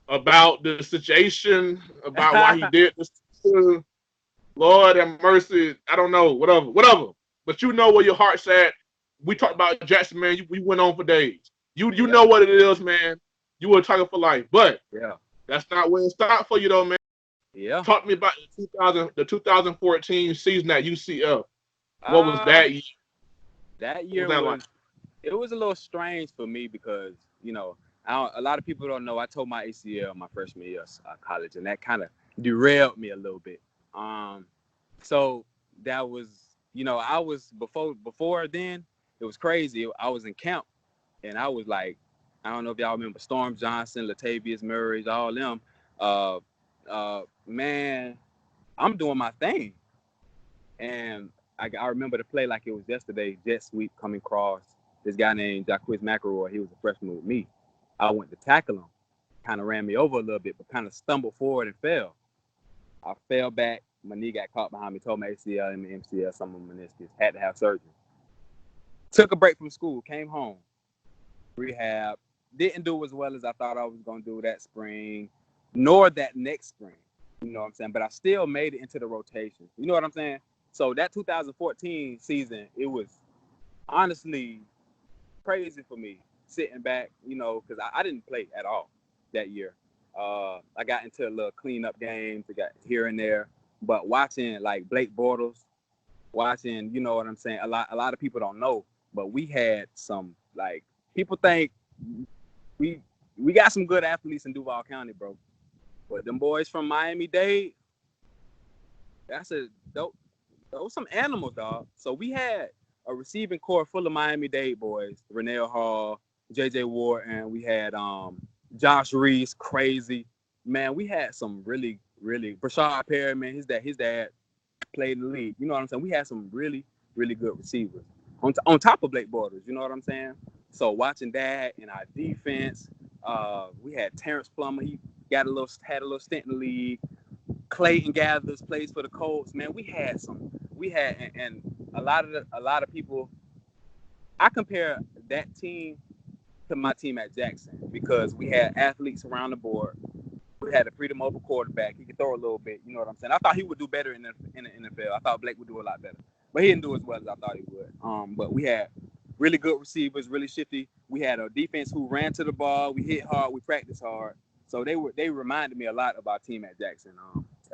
about the situation, about why he did this. Lord have mercy. I don't know. Whatever. But you know where your heart's at. We talked about Jackson, man. We went on for days. You know what it is, man. You were talking for life. But that's not where it stopped for you, though, man. Yeah. Talk to me about the 2014 season at UCF. What was that year? That year it was a little strange for me because, a lot of people don't know. I tore my ACL my freshman year of college, and that kind of derailed me a little bit. So that was, I was before then, it was crazy. I was in camp, and I was like, I don't know if y'all remember Storm Johnson, Latavius Murray, all them. Man, I'm doing my thing. And I remember the play like it was yesterday, jet sweep coming across. This guy named Jacquizz McElroy, he was a freshman with me. I went to tackle him. Kind of ran me over a little bit, but kind of stumbled forward and fell. I fell back. My knee got caught behind me, tore my ACL and MCL, some of my meniscus. Had to have surgery. Took a break from school, came home. Rehab. Didn't do as well as I thought I was going to do that spring, nor that next spring. You know what I'm saying? But I still made it into the rotation. You know what I'm saying? So that 2014 season, it was honestly crazy for me sitting back, because I didn't play at all that year. I got into a little cleanup games. I got here and there. But watching like Blake Bortles, watching, you know what I'm saying? A lot of people don't know, but we had some, like, people think we got some good athletes in Duval County, bro. But them boys from Miami-Dade, those some animals, dog. So we had a receiving core full of Miami-Dade boys, Renell Hall, J.J. Ward, and we had Josh Reese, crazy. Man, we had some really, really, Brashad Perry, man, his dad played in the league. You know what I'm saying? We had some really, really good receivers on top of Blake Bortles. You know what I'm saying? So watching that in our defense, we had Terrence Plummer. He had a little stint in the league. Clayton Gathers plays for the Colts. Man, we had and a lot of people. I compare that team to my team at Jackson because we had athletes around the board. We had a freedom over quarterback. He could throw a little bit. You know what I'm saying? I thought he would do better in the NFL. I thought Blake would do a lot better, but he didn't do as well as I thought he would. But we had really good receivers, really shifty. We had a defense who ran to the ball. We hit hard. We practiced hard. So they reminded me a lot of our team at Jackson.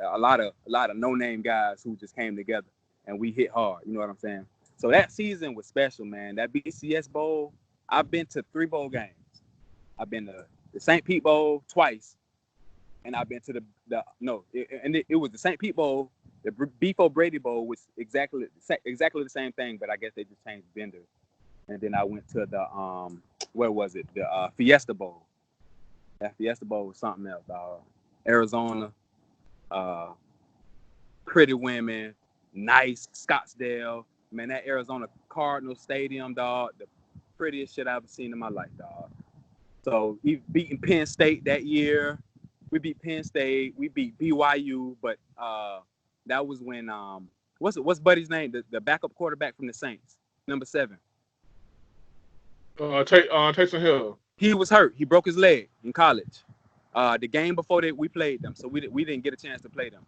A lot of no-name guys who just came together and we hit hard. You know what I'm saying? So that season was special, man. That BCS Bowl, I've been to 3 bowl games. I've been to the St. Pete Bowl twice, and I've been to it was the St. Pete Bowl, the Beef O'Brady Bowl was exactly the same thing, but I guess they just changed vendors. And then I went to the where was it? The Fiesta Bowl. That Fiesta Bowl was something else, dog. Arizona, pretty women, nice Scottsdale. Man, that Arizona Cardinals Stadium, dog, the prettiest shit I've ever seen in my life, dog. So we beating Penn State that year. We beat Penn State. We beat BYU, but that was when what's Buddy's name? The backup quarterback from the Saints, number 7. Taysom Hill. He was hurt. He broke his leg in college. The game before that, we played them, so we didn't get a chance to play them.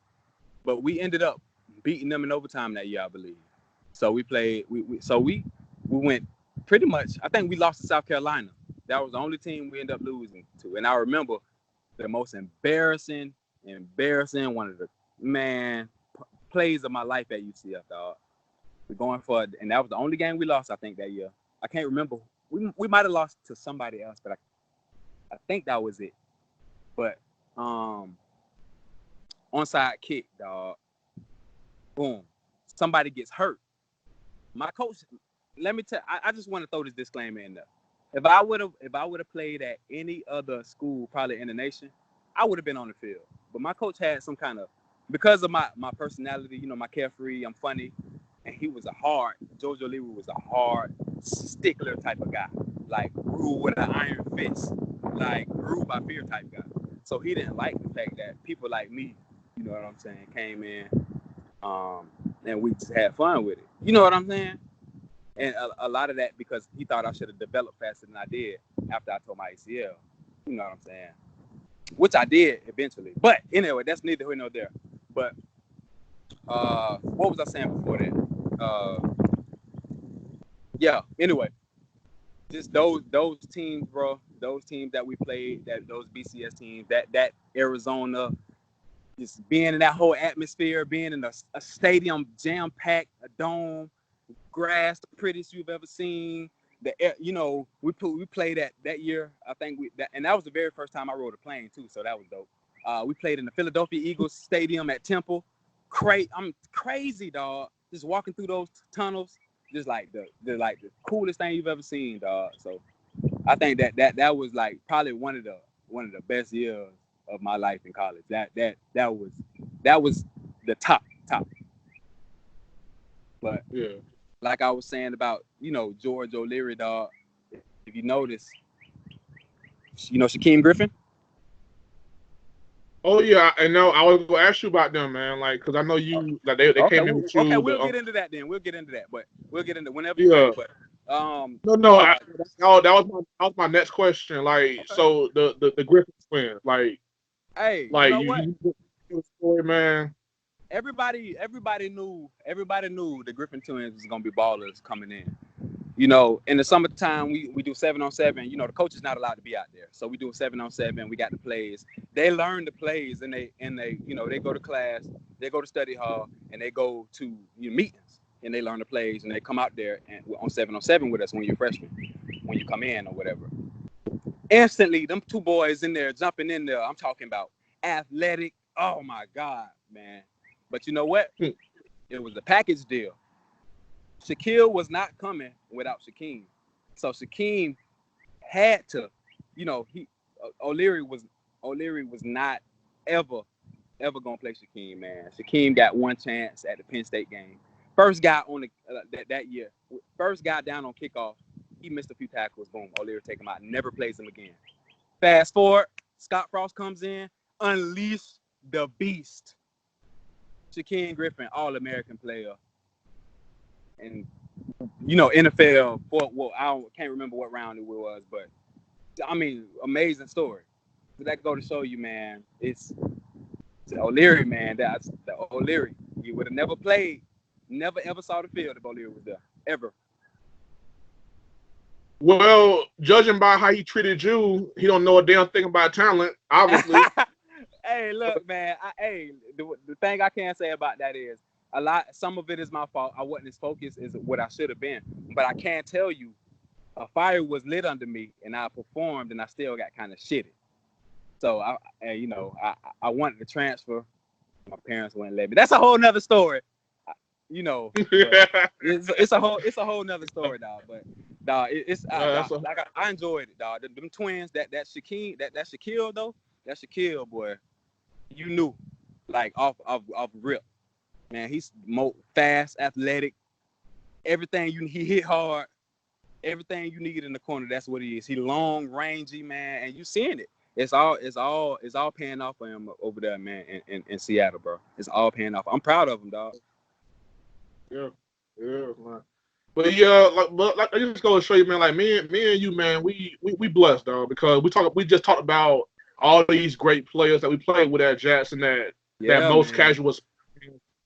But we ended up beating them in overtime that year, I believe. So we played. We went pretty much. I think we lost to South Carolina. That was the only team we ended up losing to. And I remember the most embarrassing one of the plays of my life at UCF, dog. We're going for it, and that was the only game we lost, I think, that year. I can't remember. We might have lost to somebody else, but I think that was it. But onside kick, dog. Boom. Somebody gets hurt. My coach, let me tell I just want to throw this disclaimer in there. If I would have played at any other school, probably in the nation, I would have been on the field. But my coach had some kind of, because of my personality, you know, my carefree, I'm funny, and George O'Leary was a hard stickler type of guy, like rule with an iron fist, like rule by fear type guy. So he didn't like the fact that people like me, you know what I'm saying, came in, and we just had fun with it. You know what I'm saying? And a lot of that because he thought I should have developed faster than I did after I tore my ACL. You know what I'm saying? Which I did eventually. But anyway, that's neither here nor there. But what was I saying before that? Yeah. Anyway, just those teams, bro. Those teams that we played, those BCS teams, that Arizona, just being in that whole atmosphere, being in a stadium jam packed, a dome. Grass, the prettiest you've ever seen. We played that year. I think and that was the very first time I rode a plane too. So that was dope. We played in the Philadelphia Eagles Stadium at Temple. I'm crazy, dog. Just walking through those tunnels, just like the coolest thing you've ever seen, dog. So I think that was like probably one of the best years of my life in college. That was the top. But yeah. Like I was saying about, George O'Leary, dog, if you notice, Shaquem Griffin? Oh yeah, I know. I was gonna ask you about them, man. Like, cause I know you like they came in with you. Okay, we'll get into that then. We'll get into that, but we'll get into whenever yeah. you're ready. But that was my next question. Like, okay. So the Griffin twins, like, hey, like you know what? The story, man. Everybody knew the Griffin twins was gonna be ballers coming in. In the summertime, we do 7-on-7. The coach is not allowed to be out there, so we do a 7-on-7. We got the plays. They learn the plays, and they they go to class, they go to study hall, and they go to meetings, and they learn the plays, and they come out there and on 7-on-7 with us when you're freshman, when you come in or whatever. Instantly, them two boys in there jumping in there. I'm talking about athletic. Oh my God, man! But you know what? It was a package deal. Shaquille was not coming without Shaquem. So Shaquem had to, O'Leary was not ever gonna play Shaquem, man. Shaquem got one chance at the Penn State game. First guy on that year, first guy down on kickoff, he missed a few tackles. Boom, O'Leary take him out, never plays him again. Fast forward, Scott Frost comes in, unleash the beast. Shaquem Griffin, All-American player. And NFL can't remember what round it was, but I mean, amazing story. So that go to show you, man, it's O'Leary, man. That's the O'Leary. He would have never played, never ever saw the field if O'Leary was there, ever. Well, judging by how he treated you, he don't know a damn thing about talent, obviously. Hey, look, man. The thing I can say about that is some of it is my fault. I wasn't as focused as what I should have been. But I can tell you, a fire was lit under me, and I performed, and I still got kind of shitty. So I wanted to transfer. My parents wouldn't let me. That's a whole nother story. It's a whole nother story, dog. But Dog, it's that's dog, like I enjoyed it, dog. Them twins, that Shaquille, that Shaquille though, that Shaquille boy, you knew, like off rip, man. He's fast, athletic, everything he hit hard, everything you need in the corner. That's what he is. He long, rangy, man, and you seeing it. It's all paying off for him over there, man, in Seattle, bro. It's all paying off. I'm proud of him, dog. yeah, man. But yeah, like I just go to show you, man. Like me and you, man, we blessed, dog, because we just talked about all these great players that we played with at Jackson that most man. casual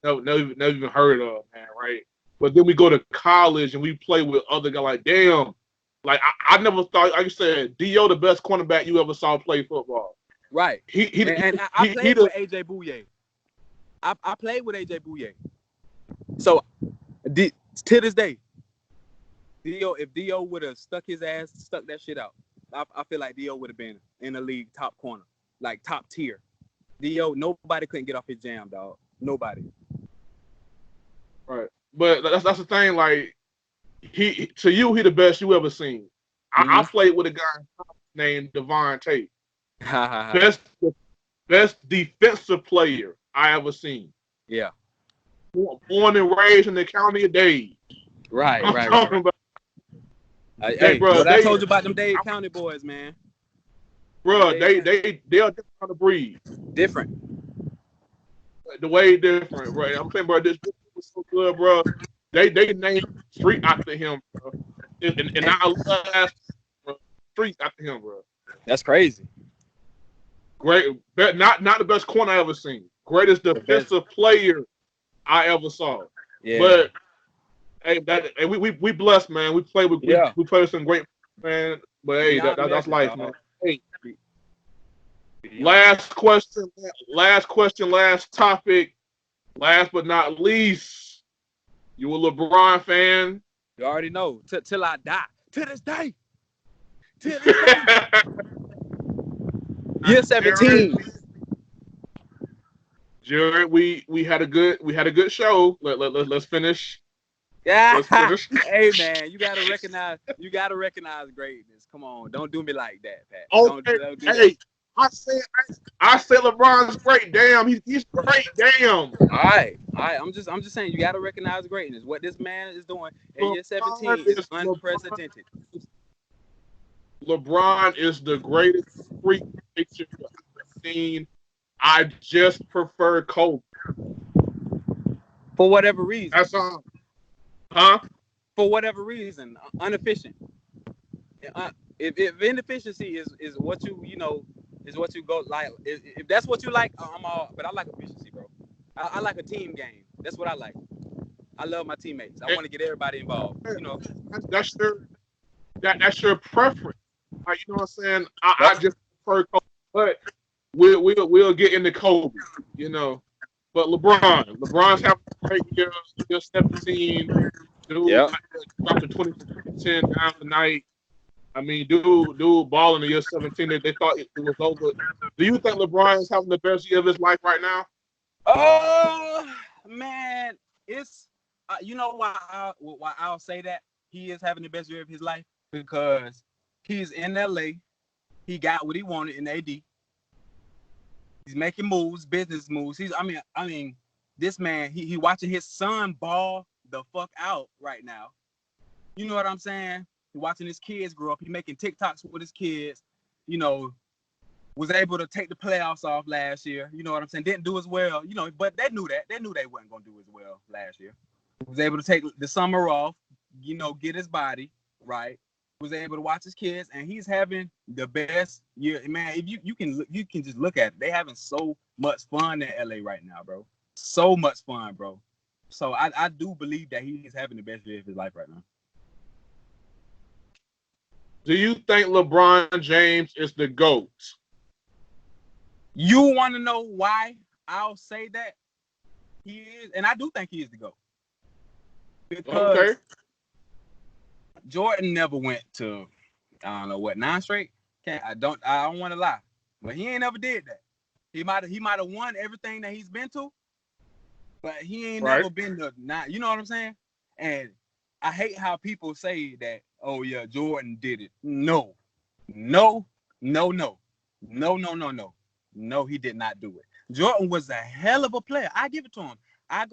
never even heard of, man, right? But then we go to college and we play with other guys. Like, damn, like I never thought. Like you said, Dio, the best cornerback you ever saw play football. Right. I played with AJ Bouye. I played with AJ Bouye. So to this day, if Dio would have stuck that shit out, I feel like Dio would have been in the league top corner, like top tier. Dio, nobody couldn't get off his jam, dog. Nobody. Right. But that's the thing. Like he the best you ever seen. I played with a guy named Devon Tate. best defensive player I ever seen. Yeah. Born and raised in the county of Dade. Right. About, hey, bro, I told you about them Dade County boys, man. Bro, they're different kind of breed. Different. The way different, right? I'm saying, bro, this was so good, bro. They named street after him, bro. And I love street after him, bro. That's crazy. Great, not the best corner I ever seen. Greatest defensive player I ever saw. Yeah. But hey, we blessed, man. We play with some great man. But hey, that's life, man. Hey, last question, last topic, last but not least. You a LeBron fan? You already know. Till I die. To this day. Year 17. Jared, we had a good show. Let's finish. Yeah. Let's finish. Hey man, you gotta recognize greatness. Come on, don't do me like that, Pat. Okay. Don't do hey, I said LeBron's great. Damn, he's great. Damn. All right. I'm just saying you gotta recognize greatness. What this man is doing in year 17 is unprecedented. LeBron is the greatest freak picture I've seen. I just prefer Kobe. For whatever reason. That's all. Huh? For whatever reason, inefficient. If inefficiency is what is what you go like. If that's what you like, I'm all. But I like efficiency, bro. I like a team game. That's what I like. I love my teammates. I want to get everybody involved. You know. That's your preference. Like, you know what I'm saying? I just prefer Kobe, but we'll get into Kobe. You know. But LeBron's having a great year. Year 17. Dude, dropped to 20% down tonight. I mean, dude, balling in year 17. They thought it was over. Do you think LeBron is having the best year of his life right now? Oh man, it's you know why I'll say that he is having the best year of his life, because he's in LA. He got what he wanted in AD. He's making moves, business moves. I mean, this man, he watching his son ball the fuck out right now. You know what I'm saying? He watching his kids grow up. He making TikToks with his kids. You know, was able to take the playoffs off last year. You know what I'm saying? Didn't do as well. You know, but they knew that. They knew they wasn't gonna do as well last year. Was able to take the summer off. You know, get his body right. Was able to watch his kids, and he's having the best year. Man, if you can just look at it. They having so much fun in LA right now, bro. So much fun, bro. So I do believe that he is having the best year of his life right now. Do you think LeBron James is the GOAT? You want to know why I'll say that he is, and I do think he is the GOAT. Because Jordan never went to, I don't know what, 9 straight. I don't want to lie, but he ain't never did that. He might have won everything that he's been to, but he ain't never been to 9. You know what I'm saying? And I hate how people say that, oh yeah, Jordan did it. No, no, no, no, no, no, no, no. No, he did not do it. Jordan was a hell of a player. I give it to him. I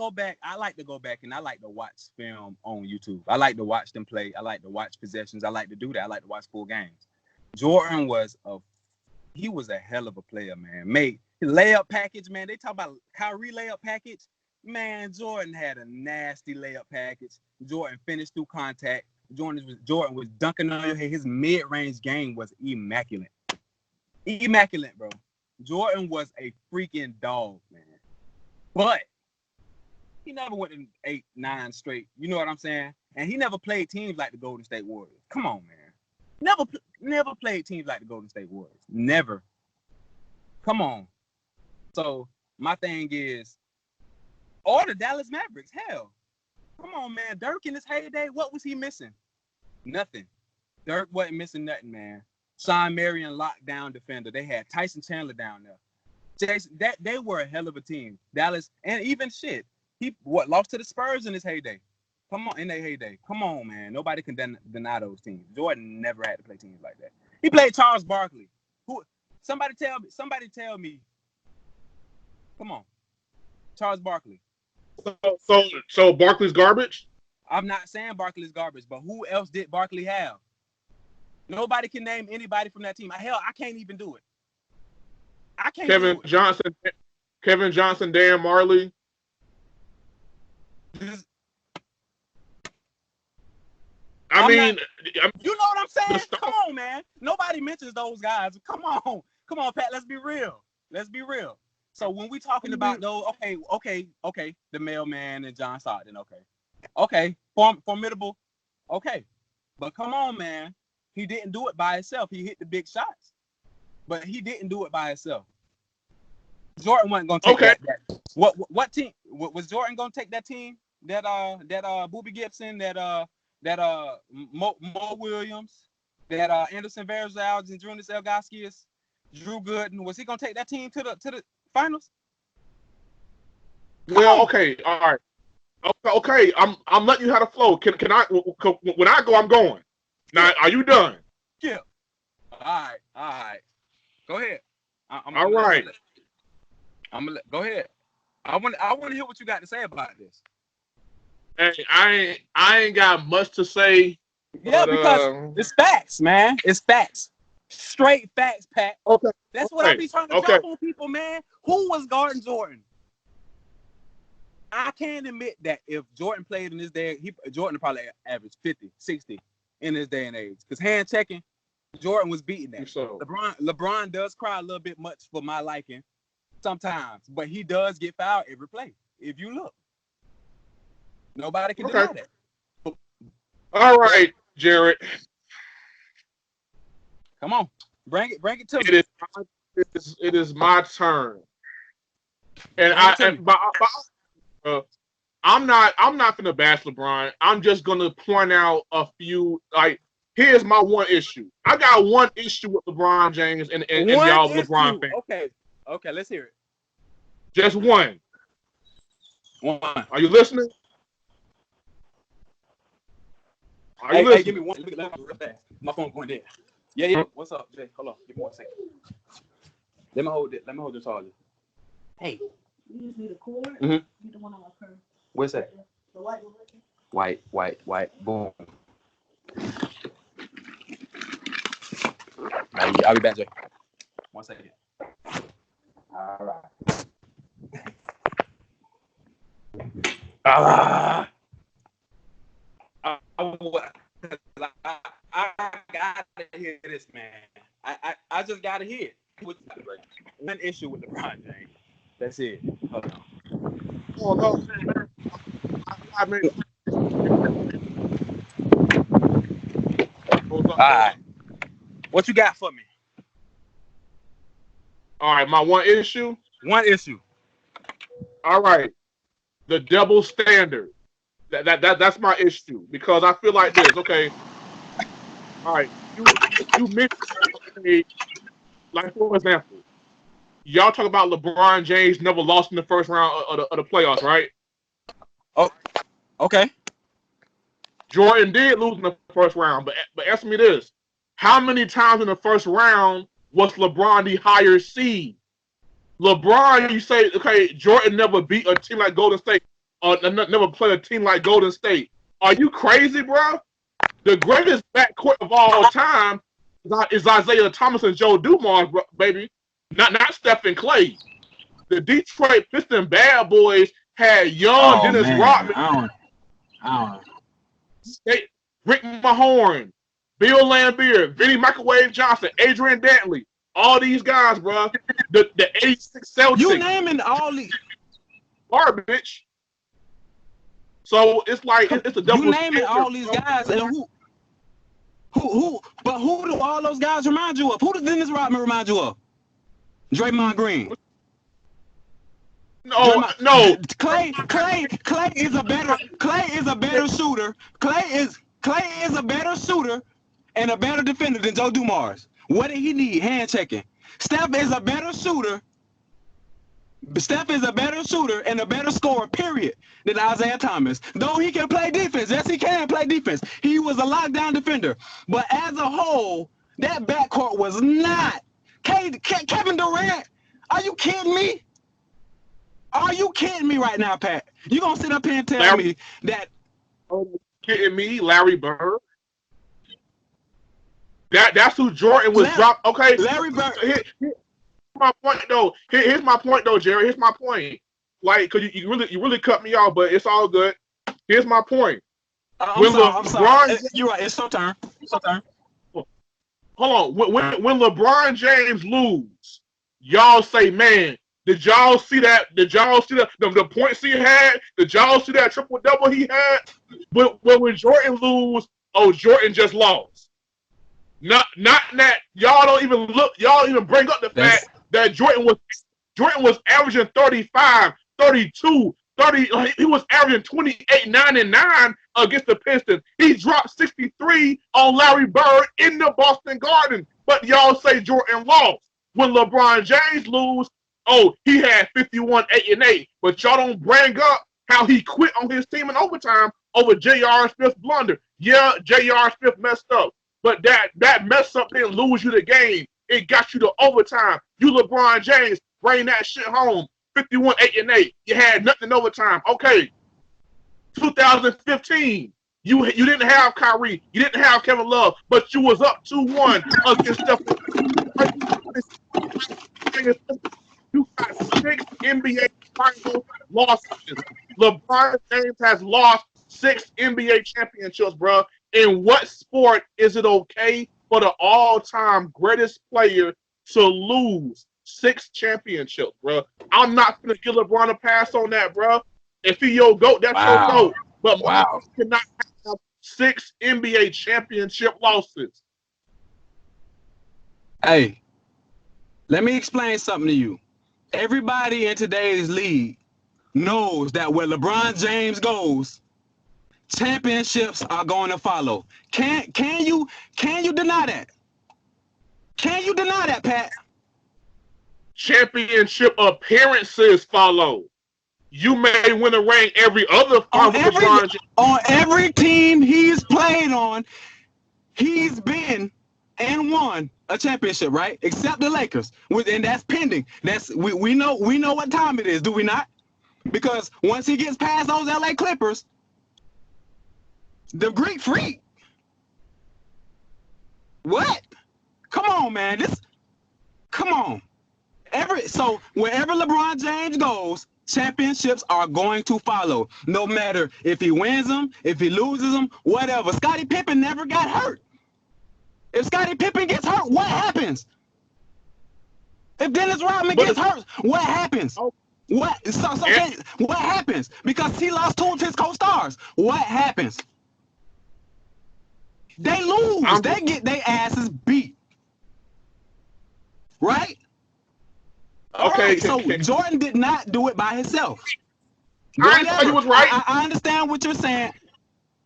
like to go back and I like to watch film on YouTube. I like to watch them play. I like to watch possessions. I like to do that. I like to watch full games. Jordan was a hell of a player, man. Made his layup package, man. They talk about Kyrie layup package. Man, Jordan had a nasty layup package. Jordan finished through contact. Jordan was dunking on your head. His mid-range game was immaculate. Immaculate, bro. Jordan was a freaking dog, man. But he never went in 8, 9 straight. You know what I'm saying? And he never played teams like the Golden State Warriors. Come on, man. Never played teams like the Golden State Warriors. Never. Come on. So my thing is, or the Dallas Mavericks. Hell, come on, man. Dirk in his heyday, what was he missing? Nothing. Dirk wasn't missing nothing, man. Sean Marion lockdown defender. They had Tyson Chandler down there. Jason, they were a hell of a team. Dallas, and even shit. He lost to the Spurs in his heyday. Come on, in their heyday. Come on, man. Nobody can deny those teams. Jordan never had to play teams like that. He played Charles Barkley. Somebody tell me. Come on. Charles Barkley. So Barkley's garbage? I'm not saying Barkley's garbage, but who else did Barkley have? Nobody can name anybody from that team. Hell, I can't even do it. I can't Kevin do it. Kevin Johnson, Dan Marley. I mean, you know what I'm saying? Come on, man. Nobody mentions those guys. Come on, Pat. Let's be real. So when we talking about those, okay, the mailman and John Stockton, okay, formidable, okay, but come on, man. He didn't do it by himself. He hit the big shots, but he didn't do it by himself. Jordan wasn't gonna take that. What team was Jordan gonna take that team? That Boobie Gibson, that Mo Williams, that Anderson Varejao and Jonas Elgaskis, Drew Gooden. Was he gonna take that team to the finals? Well, okay, all right, okay. I'm letting you have the flow. Can I? When I go, I'm going. Now, are you done? Yeah. All right. Go ahead. All right. Go ahead. I want to hear what you got to say about this. Hey, I ain't got much to say. Yeah, because it's facts, man. It's facts. Straight facts, Pat. Okay. That's what I be trying to drop on people, man. Who was guarding Jordan? I can't admit that if Jordan played in this day, Jordan probably averaged 50, 60 in this day and age. Because hand checking, Jordan was beating that. So. LeBron does cry a little bit much for my liking sometimes, but he does get fouled every play. If you look. Nobody can deny that. All right, Jared. Come on, bring it to me. It is my turn, and I'm not gonna bash LeBron. I'm just gonna point out a few. Like, here's my one issue. I got one issue with LeBron James and y'all LeBron fans. Okay, let's hear it. Just one. One. Are you listening? Hey, give me one. Let me real fast. My phone's going dead. Yeah. What's up, Jay? Hold on. Give me 1 second. Let me hold it. Let me hold the charger. Hey. You just need a cord? Mm-hmm. You the one on my purse. What's that? The white one. White. Boom. I'll be back, Jay. 1 second. All right. I gotta hear this, man. I just gotta hear it. One issue with LeBron James. That's it. Hold on. Oh no, I mean, all right. What you got for me? All right, my one issue. All right, the double standard. That's my issue, because I feel like this. Okay, all right, you mentioned, like, for example, y'all talk about LeBron James never lost in the first round of the playoffs, right? Oh, okay. Jordan did lose in the first round, but ask me this: how many times in the first round was LeBron the higher seed? LeBron, you say, okay, Jordan never beat a team like Golden State, or never played a team like Golden State. Are you crazy, bro? The greatest backcourt of all time is Isaiah Thomas and Joe Dumars, baby. Not Stephen Clay. The Detroit Pistons bad boys had young Dennis Rodman, Rick Mahorn, Bill Laimbeer, Vinny Microwave Johnson, Adrian Dantley. All these guys, bro. The 86 Celtics. You naming all these garbage. So it's like it's a double. You naming all these guys, and who? But who do all those guys remind you of? Who does Dennis Rodman remind you of? Draymond Green. No. Clay is a better shooter. Clay is a better shooter and a better defender than Joe Dumars. What did he need? Hand checking. Steph is a better shooter and a better scorer, period, than Isaiah Thomas. Though he can play defense. Yes, he can play defense. He was a lockdown defender. But as a whole, that backcourt was not. Kevin Durant, are you kidding me? Are you kidding me right now, Pat? You gonna sit up here and tell me that? Oh, kidding me, Larry Bird? That's who Jordan was dropped. Okay, Larry Bird. Here's my point though. Here's my point though, Jerry. Here's my point. Like, cause you really cut me off, but it's all good. Here's my point. I'm sorry. You're right. It's your turn. Hold on. When LeBron James lose, y'all say, man, did y'all see that? Did y'all see the points he had? Did y'all see that triple double he had? But when Jordan lose, oh, Jordan just lost. Not that y'all don't even look. Y'all don't even bring up the fact that Jordan was averaging 35, 32, 30. He was averaging 28, 9, and 9 against the Pistons. He dropped 63 on Larry Bird in the Boston Garden. But y'all say Jordan lost. When LeBron James lose, oh, he had 51, 8, and 8. But y'all don't bring up how he quit on his team in overtime over J.R. Smith's blunder. Yeah, J.R. Smith messed up. But that mess up didn't lose you the game. It got you to overtime. You LeBron James, bring that shit home. 51, 8, and 8. You had nothing in overtime. Okay. 2015. You didn't have Kyrie. You didn't have Kevin Love. But you was up 2-1 against Steph. You got 6 NBA final losses. LeBron James has lost 6 NBA championships, bro. In what sport is it okay for the all-time greatest player to lose 6 championships, bro? I'm not going to give LeBron a pass on that, bro. If he your GOAT, that's your GOAT. But you cannot have 6 NBA championship losses. Hey, let me explain something to you. Everybody in today's league knows that where LeBron James goes, championships are going to follow. Can you deny that? Can you deny that, Pat? Championship appearances follow. You may win a ring every other on every team he's played on, he's been and won a championship, right? Except the Lakers, and that's pending. We know what time it is, do we not? Because once he gets past those LA Clippers, the Greek Freak. What? Come on, man. Come on. So wherever LeBron James goes, championships are going to follow. No matter if he wins them, if he loses them, whatever. Scottie Pippen never got hurt. If Scottie Pippen gets hurt, what happens? If Dennis Rodman gets hurt, what happens? What happens? Because he lost 2 of his co-stars. What happens? They lose. They get their asses beat. Right? Okay. Right, so Jordan did not do it by himself. I was right. I understand what you're saying.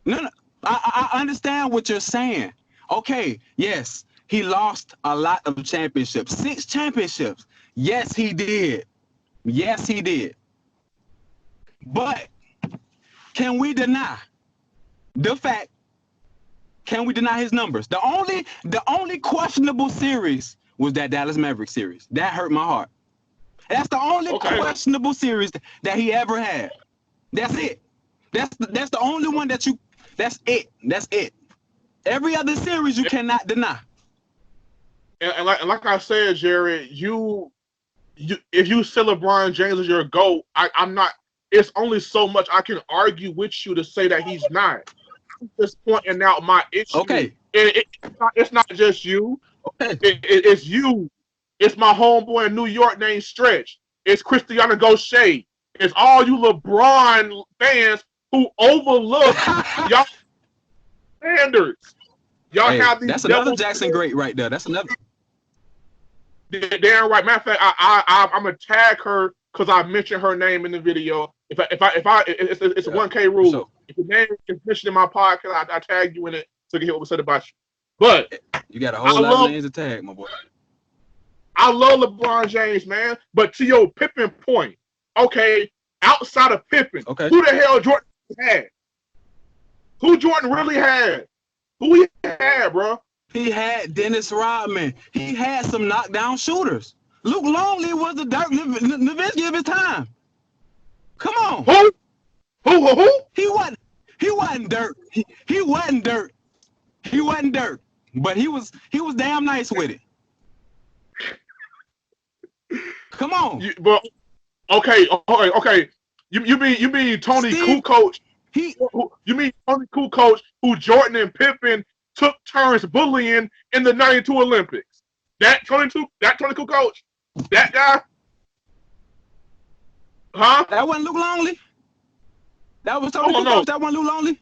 No. I understand what you're saying. Okay, yes, he lost a lot of championships. 6 championships. Yes, he did. But can we deny the fact Can we deny his numbers? The only questionable series was that Dallas Mavericks series. That hurt my heart. That's the only questionable series that he ever had. That's it. That's the only one that you. That's it. That's it. Every other series you cannot deny. And like I said, Jared, if you say LeBron James is your GOAT, I'm not. It's only so much I can argue with you to say that he's not. I'm just pointing out my issue. Okay. It's not just you. Okay. It's you. It's my homeboy in New York named Stretch. It's Cristiano Gaucher. It's all you LeBron fans who overlook y'all standards. Y'all have these. That's another Jackson great right there. That's another. Damn right. Matter of fact, I'm gonna tag her because I mentioned her name in the video. It's a 1K rule. So, if your name is mentioned in my podcast, I tag you in it so you can hear what we said about you. But you got a whole lot of names to tag, my boy. I love LeBron James, man. But to your Pippen point, okay, outside of Pippen, who the hell Jordan had? Who Jordan really had? Who he had, bro? He had Dennis Rodman. He had some knockdown shooters. Luke Longley was the Dirk Nowitzki of his time. Come on. Who? He wasn't Dirk. He wasn't Dirk. He wasn't Dirk. But he was damn nice with it. Come on. Okay. You mean Tony Kukoc? You mean Tony Kukoc, who Jordan and Pippen took turns bullying in the '92 Olympics? That Tony Kukoc? That guy? Huh? That wasn't Luke Longley? That was Tony Kukoc? No. That wasn't Luke Longley?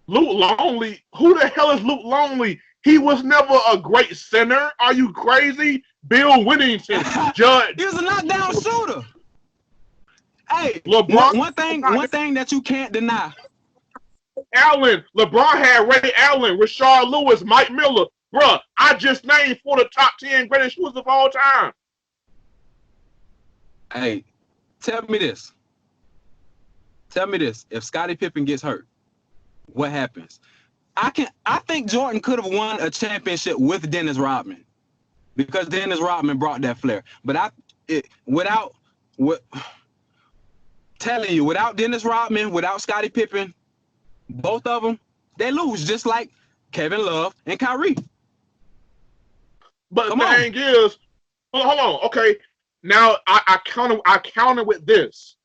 Luke Longley? Who the hell is Luke Longley? He was never a great center. Are you crazy? Bill Whittington, Judge. He was a knockdown shooter. Hey, LeBron, one thing that you can't deny. Allen. LeBron had Ray Allen, Rashard Lewis, Mike Miller. Bruh, I just named 4 of the top 10 greatest shooters of all time. Hey, tell me this. If Scottie Pippen gets hurt, what happens? I think Jordan could have won a championship with Dennis Rodman because Dennis Rodman brought that flair. But without Dennis Rodman, without Scottie Pippen, both of them, they lose just like Kevin Love and Kyrie. But the thing is, hold on, okay. Now I counter with this.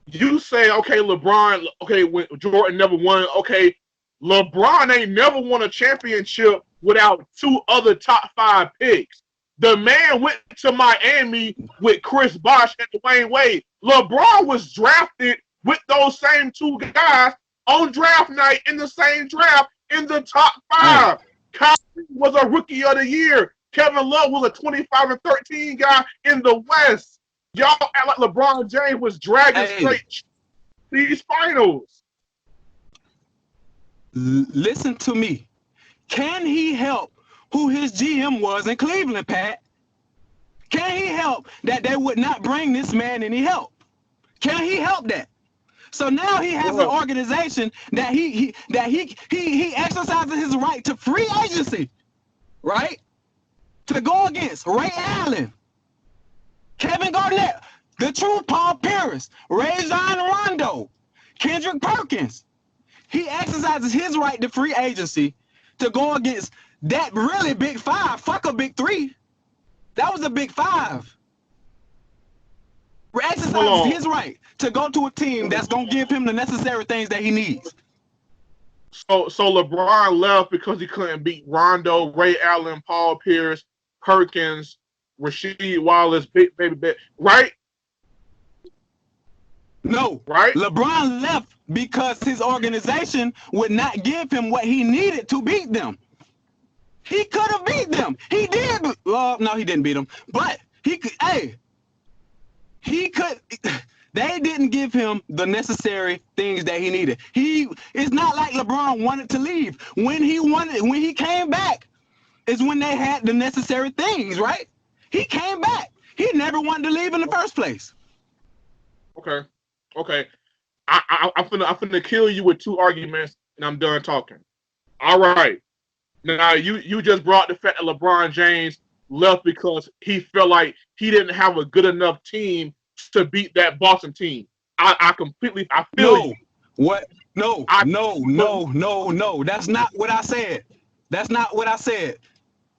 You say, okay, LeBron, okay, when Jordan never won, okay, LeBron ain't never won a championship without 2 other top 5 picks. The man went to Miami with Chris Bosh and Dwayne Wade. LeBron was drafted with those same 2 guys on draft night in the same draft in the top 5. Kyrie was a rookie of the year. Kevin Love was a 25-13 guy in the West. Y'all act like LeBron James was dragging straight these finals. Listen to me. Can he help who his GM was in Cleveland, Pat? Can he help that they would not bring this man any help? Can he help that? So now he has an organization that he exercises his right to free agency, right? To go against Ray Allen, Kevin Garnett, the true Paul Pierce, Rajon Rondo, Kendrick Perkins. He exercises his right to free agency to go against that really big 5. Fuck a big 3. That was a big 5. Exercises his right to go to a team that's going to give him the necessary things that he needs. So LeBron left because he couldn't beat Rondo, Ray Allen, Paul Pierce, Perkins, Rasheed Wallace, Big Baby, right? No. Right? LeBron left because his organization would not give him what he needed to beat them. He could have beat them. He did. Well, no, he didn't beat them. But he could. He could. They didn't give him the necessary things that he needed. It's not like LeBron wanted to leave. When he came back, is when they had the necessary things, right? He came back. He never wanted to leave in the first place. Okay. I'm finna kill you with 2 arguments and I'm done talking. All right. Now you just brought the fact that LeBron James left because he felt like he didn't have a good enough team to beat that Boston team. I feel No. you. What? No. I- No. That's not what I said. That's not what I said.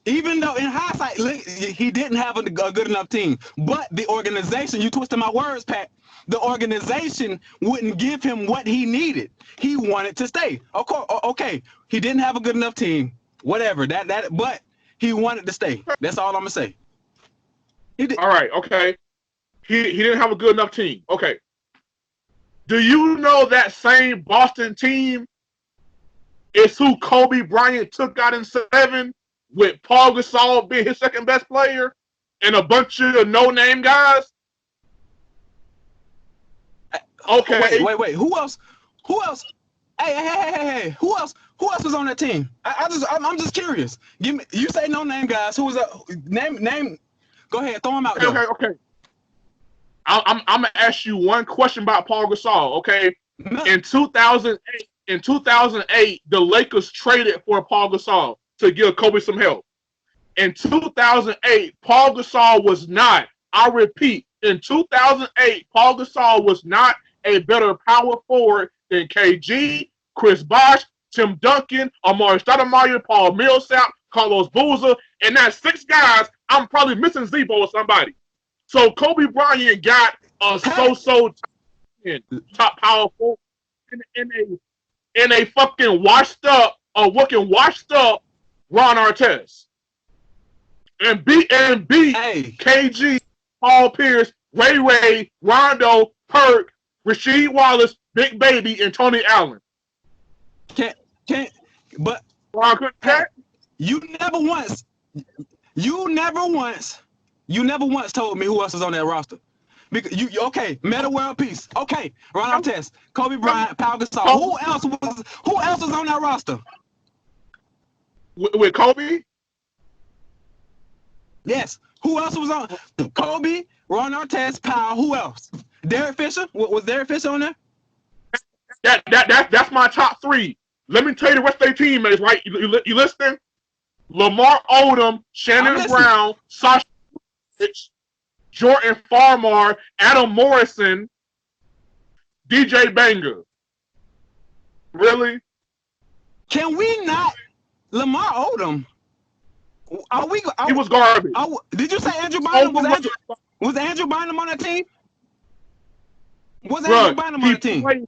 Even though in hindsight, he didn't have a good enough team, but the organization, you twisted my words, Pat, the organization wouldn't give him what he needed. He wanted to stay. Of course, okay, he didn't have a good enough team, whatever, but he wanted to stay. That's all I'm going to say. All right, okay. He didn't have a good enough team. Okay. Do you know that same Boston team is who Kobe Bryant took out in 7? With Paul Gasol being his second best player and a bunch of no-name guys? Okay. Wait. Who else? Hey. Who else was on that team? I'm just curious. Give me. You say no-name guys. Who was that? Name. Go ahead. Throw them out there. Okay. I'm gonna ask you one question about Paul Gasol. Okay. No. In 2008, the Lakers traded for Paul Gasol to give Kobe some help. In 2008, Paul Gasol was not, I repeat, in 2008, Paul Gasol was not a better power forward than KG, Chris Bosh, Tim Duncan, Amari Stoudemire, Paul Millsap, Carlos Boozer, and that's 6 guys. I'm probably missing Zebo or somebody. So Kobe Bryant got a so-so top power forward in a fucking washed up Ron Artest and beat KG, Paul Pierce, Ray, Rondo, Perk, Rasheed Wallace, Big Baby, and Tony Allen. But you never once told me who else is on that roster. Because Meta World Peace. Okay, Ron Artest, Kobe Bryant, Paul Gasol. Who else was on that roster? With Kobe? Yes. Who else was on? Kobe, Ron Artest, Powell. Who else? Derek Fisher? Was Derek Fisher on there? That's my top 3. Let me tell you the rest of their teammates, right? You listening? Lamar Odom, Shannon Brown, Sasha Jordan Farmar, Adam Morrison, DJ Banger. Really? Can we not? Lamar Odom. He was garbage. Did you say Andrew Bynum? Was Andrew Bynum on that team? Was Andrew Bynum on the team?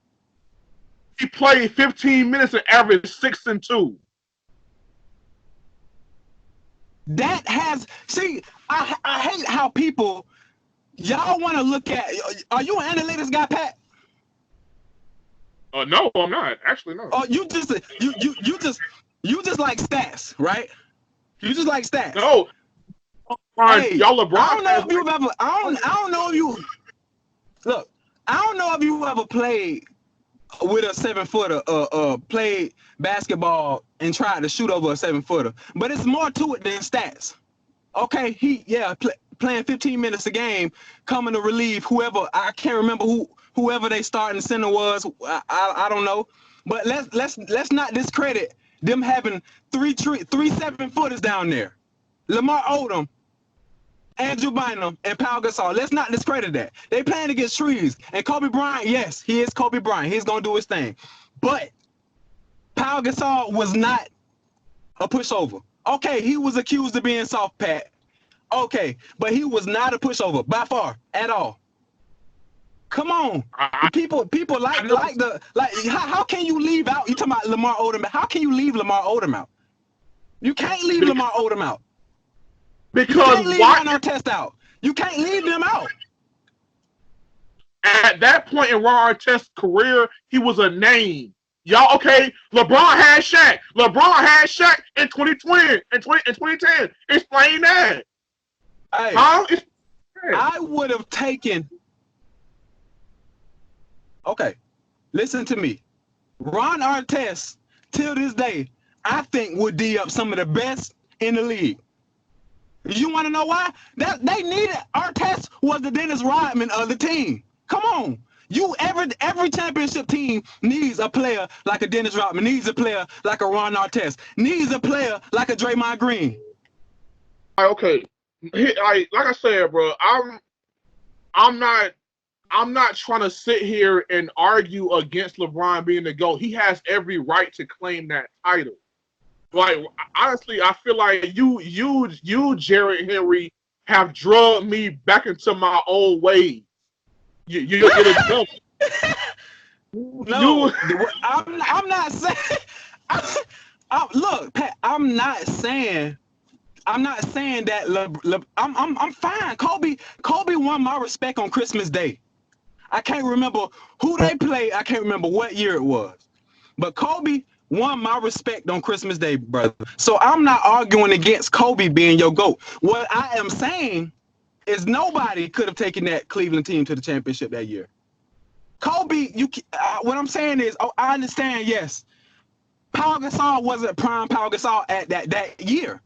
He played 15 minutes and averaged 6 and 2. That has I hate how people y'all want to look at. Are you an analytics guy, Pat? No, I'm not. Actually, no. Oh, you just like stats, right? You just like stats. No. Hey, y'all LeBron. I don't know if you've ever. I don't know if you. Look, I don't know if you ever played with a 7-footer, played basketball and tried to shoot over a 7-footer. But it's more to it than stats. Okay, playing 15 minutes a game, coming to relieve whoever. I can't remember whoever they starting center was. I don't know. But let's not discredit them having three 7-footers down there. Lamar Odom, Andrew Bynum, and Paul Gasol. Let's not discredit that. They playing against trees. And Kobe Bryant, yes, he is Kobe Bryant. He's going to do his thing. But Paul Gasol was not a pushover. Okay, he was accused of being soft, Pat. Okay, but he was not a pushover by far at all. Come on. People how can you leave out? You talking about Lamar Odom? How can you leave Lamar Odom out? You can't leave Lamar Odom out. Because you can't leave Ron Artest out. You can't leave them out. At that point in Ron Artest's career, he was a name. Y'all, okay? LeBron had Shaq. In 2020, in 2010. Explain that. Hey, huh? I would have taken. Okay, listen to me. Ron Artest, till this day, I think would D up some of the best in the league. You want to know why? That they needed Artest was the Dennis Rodman of the team. Come on, Every championship team needs a player like a Dennis Rodman, needs a player like a Ron Artest, needs a player like a Draymond Green. Okay, like I said, bro, I'm not trying to sit here and argue against LeBron being the GOAT. He has every right to claim that title. Like, honestly, I feel like you, Jared Henry, have drugged me back into my old ways. You're the GOAT. No, I'm not saying. Look, Pat, I'm not saying that. I'm fine. Kobe won my respect on Christmas Day. I can't remember who they played. I can't remember what year it was, but Kobe won my respect on Christmas Day, brother. So I'm not arguing against Kobe being your GOAT. What I am saying is nobody could have taken that Cleveland team to the championship that year. Kobe, what I'm saying is, I understand, yes, Pau Gasol wasn't prime Pau Gasol at that year.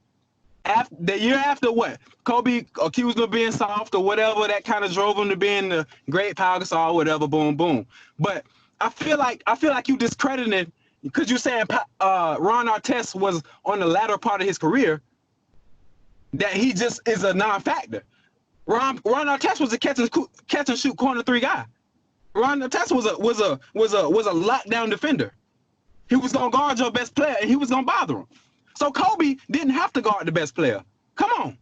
The year after, what? Kobe accused him of being soft or whatever, that kind of drove him to being the great Pau Gasol, whatever, boom, boom. But I feel like you discredited, because you're saying Ron Artest was on the latter part of his career, that he just is a non-factor. Ron Artest was a catch and shoot corner three guy. Ron Artest was a lockdown defender. He was gonna guard your best player and he was gonna bother him. So Kobe didn't have to guard the best player. Come on,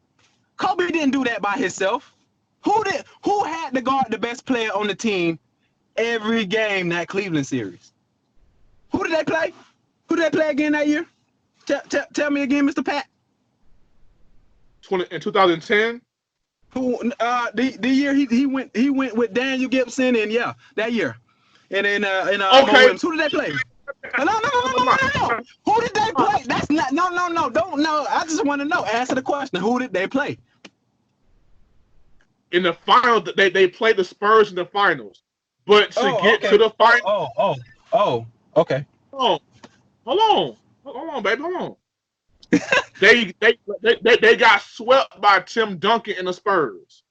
Kobe didn't do that by himself. Who had to guard the best player on the team every game that Cleveland series? Who did they play? Who did they play again that year? Tell me again, Mr. Pat. In 2010. Who the year he went with Daniel Gibson, and yeah, that year. And then okay. Williams. Who did they play? No. Who did they play? That's not no. Don't know. I just want to know. Answer the question. Who did they play? In the finals, they played the Spurs in the finals. But to get to the final. Okay. Hold on, baby. Hold on. They got swept by Tim Duncan in the Spurs.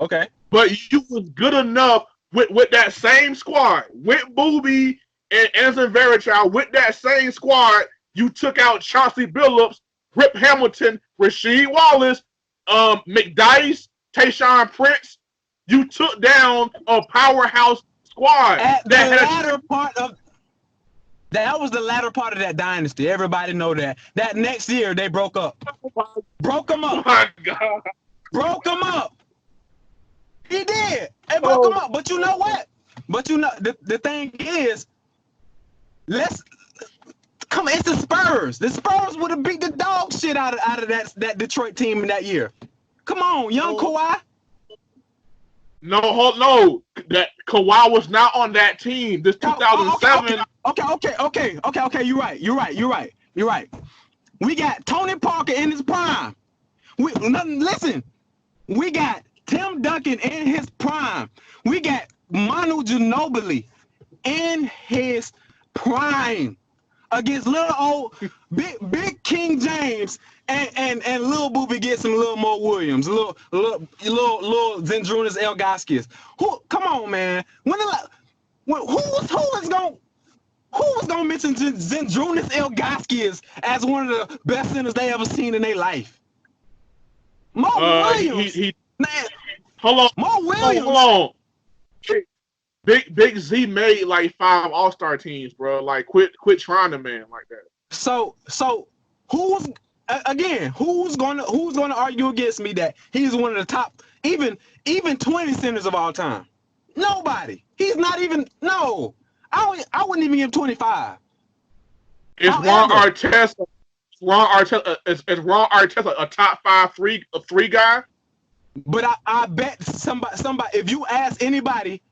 Okay. But you was good enough with that same squad, with Booby and Anderson Varejao, with that same squad, you took out Chauncey Billups, Rip Hamilton, Rasheed Wallace, McDyess, Tayshaun Prince. You took down a powerhouse squad. That was the latter part of that dynasty. Everybody know that. That next year they broke up. Broke them up. Oh my God. Broke them up. He did. They broke them up. But you know what? The thing is, it's the Spurs. The Spurs would have beat the dog shit out of that Detroit team in that year. Come on, young Kawhi. No. That Kawhi was not on that team. This 2007. Okay. You're right. We got Tony Parker in his prime. Listen, we got Tim Duncan in his prime. We got Manu Ginobili in his prime against little old big King James and Lil Booby gets some little Mo Williams, little Zydrunas Ilgauskas. Come on, man. Who was gonna mention Zydrunas Ilgauskas as one of the best centers they ever seen in their life? Mo Williams. Man. Hold on. Mo Williams. Hold on. Big Z made like 5 All-Star teams, bro. Like quit trying to man like that. So who's gonna argue against me that he's one of the top even 20 centers of all time? Nobody. He's not even. No. I wouldn't even give him 25. Is Ron Artest a top 5 three guy? But I bet somebody if you ask anybody,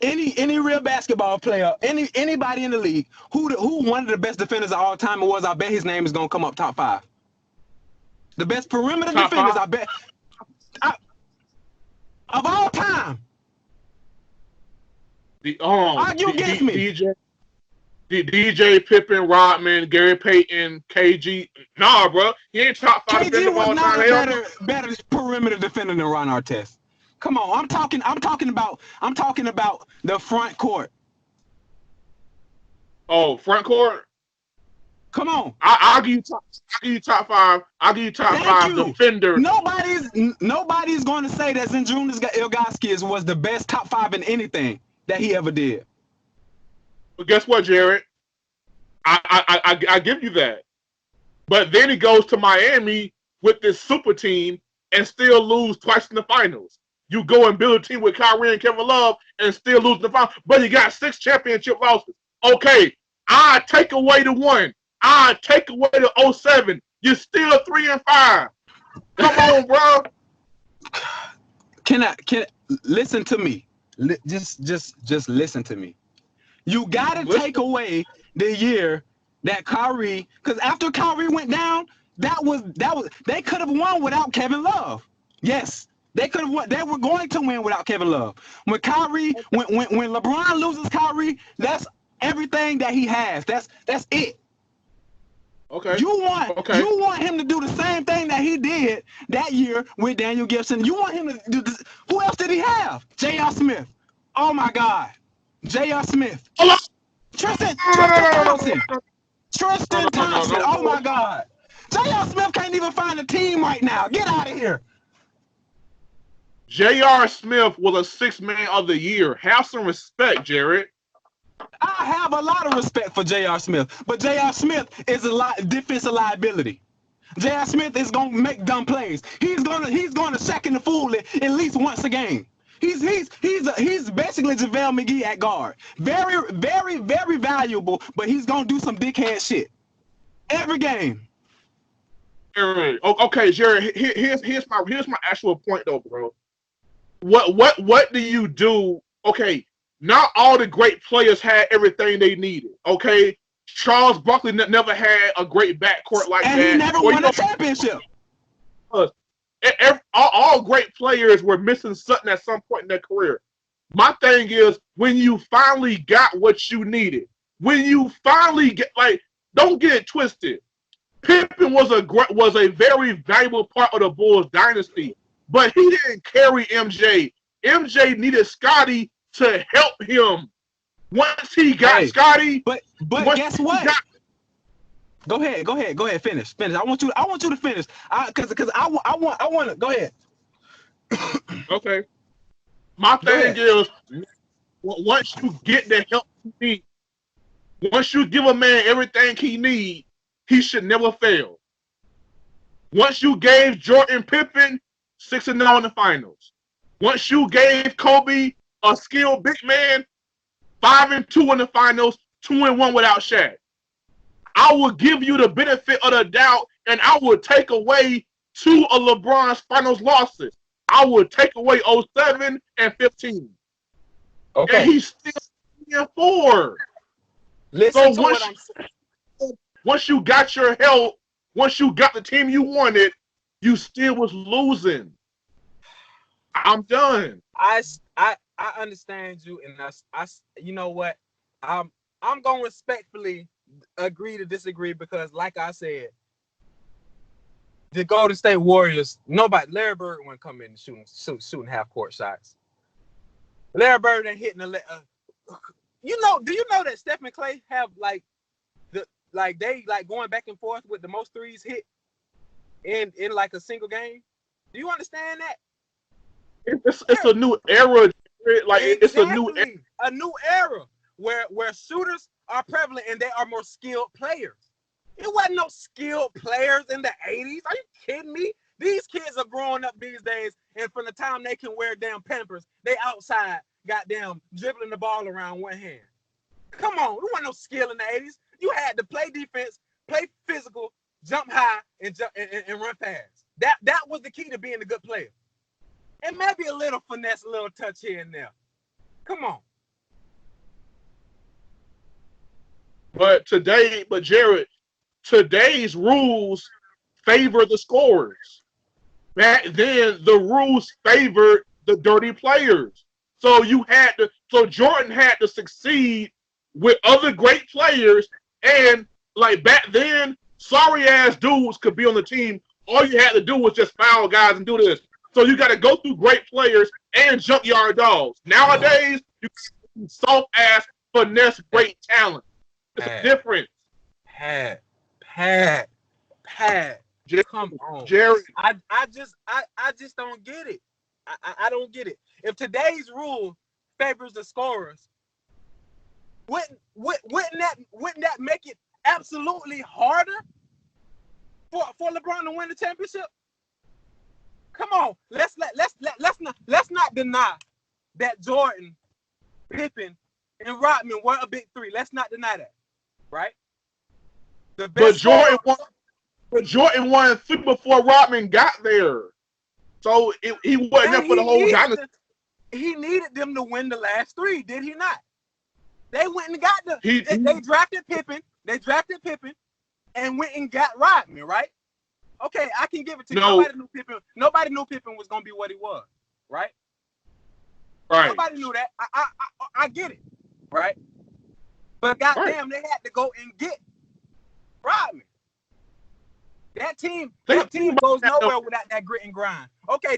any real basketball player, anybody in the league, who one of the best defenders of all time was, I bet his name is gonna come up top 5. The best perimeter top defenders, 5? I bet of all time. Argue against me. DJ Pippen, Rodman, Gary Payton, KG. Nah, bro, he ain't top 5 defender of all time. KG was not a better perimeter defender than Ron Artest. Come on, I'm talking about the front court. Oh, front court. Come on. I'll give you top five. I'll give you top Thank five you. defender. Nobody's going to say that Zydrunas Ilgauskas was the best top 5 in anything that he ever did. But guess what, Jared? I give you that. But then he goes to Miami with this super team and still lose twice in the finals. You go and build a team with Kyrie and Kevin Love and still lose in the finals. But you got 6 championship losses. Okay, I take away the 1. I take away the 07. You're still 3-5. Come on, bro. Can I listen to me? Just listen to me. You gotta take away the year that Kyrie, because after Kyrie went down, that was they could have won without Kevin Love. Yes, they could have won. They were going to win without Kevin Love. When LeBron loses Kyrie, that's everything that he has. That's it. Okay. You want him to do the same thing that he did that year with Daniel Gibson. You want him to do this. Who else did he have? J.R. Smith. Oh my God. J.R. Smith. Tristan Thompson. Tristan Thompson. Oh my God. J.R. Smith can't even find a team right now. Get out of here. J.R. Smith was a 6th man of the year. Have some respect, Jared. I have a lot of respect for J.R. Smith, but J.R. Smith is a defensive liability. J.R. Smith is gonna make dumb plays. He's gonna second the fool at least once a game. He's basically JaVale McGee at guard. Very, very, very valuable, but he's gonna do some dickhead shit every game. Okay, Jared. Here's my actual point though, bro. What do you do? Okay, not all the great players had everything they needed. Okay, Charles Barkley never had a great backcourt like and that. And he never won a championship. All great players were missing something at some point in their career. My thing is, when you finally got what you needed, when you finally get, don't get it twisted. Pippen was a very valuable part of the Bulls dynasty, but he didn't carry MJ. MJ needed Scottie to help him. Once he got Scottie, but guess what? Go ahead. Finish. I want you to finish. Because I want to go ahead. Okay. My thing is, once you get the help you need, once you give a man everything he needs, he should never fail. Once you gave Jordan Pippen 6-0 in the finals, once you gave Kobe a skilled big man 5-2 in the finals, 2-1 without Shaq, I will give you the benefit of the doubt, and I will take away 2 of LeBron's finals losses. I will take away 07 and 15. Okay. And he's still 4. Listen to what I'm saying. Once you got your help, once you got the team you wanted, you still was losing. I'm done. I understand you, and I you know what? I'm gonna respectfully agree to disagree because, like I said, the Golden State Warriors, Larry Bird wouldn't come in shooting half court shots. Larry Bird ain't hitting do you know that Steph and Clay have they going back and forth with the most threes hit in like a single game? Do you understand that? It's a new era. It's a new era. A new era where shooters are prevalent and they are more skilled players. It wasn't no skilled players in the 80s. Are you kidding me? These kids are growing up these days, and from the time they can wear damn Pampers, they outside, goddamn, dribbling the ball around one hand. Come on, there wasn't no skill in the 80s. You had to play defense, play physical, jump high, and run fast. That was the key to being a good player. And maybe a little finesse, a little touch here and there. Come on. But Jared, today's rules favor the scorers. Back then, the rules favored the dirty players. So Jordan had to succeed with other great players, and back then, sorry ass dudes could be on the team. All you had to do was just foul guys and do this. So you got to go through great players and junkyard dogs. Nowadays, you soft ass finesse great talent. It's a difference. Pat. Come on, Jared. I just don't get it. I don't get it. If today's rule favors the scorers, wouldn't that make it absolutely harder for LeBron to win the championship? Come on, let's not deny that Jordan, Pippen, and Rodman were a big three. Let's not deny that, right? The best But Jordan won 3 before Rodman got there. So he wasn't there for the whole dynasty. He needed them to win the last 3, did he not? They went and got they drafted Pippen. They drafted Pippen and went and got Rodman, right? Okay, I can give it to you. Nobody knew Pippen was gonna be what he was, right? Right. Nobody knew that. I get it, right? But goddamn, they had to go and get Rodman. That team goes nowhere without that grit and grind. Okay,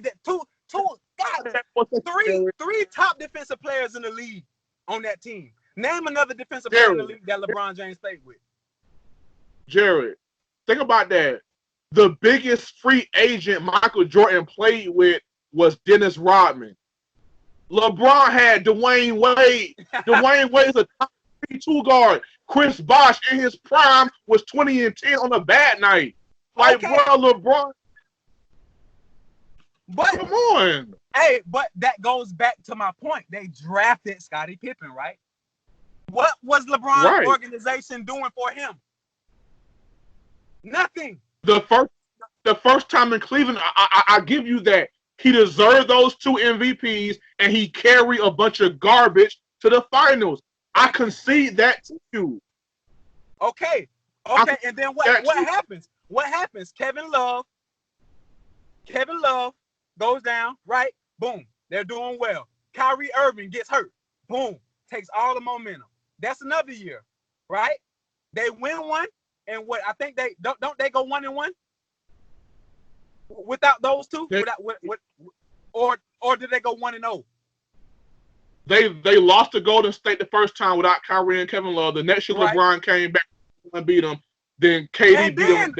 three top defensive players in the league on that team. Name another defensive player in the league that LeBron James played with. Jared, think about that. The biggest free agent Michael Jordan played with was Dennis Rodman. LeBron had Dwayne Wade. Dwayne Wade is a top 2 guard. Chris Bosh in his prime was 20 and 10 on a bad night. Like, bro, LeBron. But come on. Hey, but that goes back to my point. They drafted Scottie Pippen, right? What was LeBron's organization doing for him? Nothing. The first time in Cleveland, I give you that. He deserved those 2 MVPs, and he carried a bunch of garbage to the finals. I concede that to you. Okay. And then what happens? What happens? Kevin Love goes down, right? Boom. They're doing well. Kyrie Irving gets hurt. Boom. Takes all the momentum. That's another year, right? They win one, and what I think they don't they go 1-1 without those 2? Or did they go 1-0? They lost to Golden State the first time without Kyrie and Kevin Love. The next year, LeBron came back and beat them. Then KD beat them.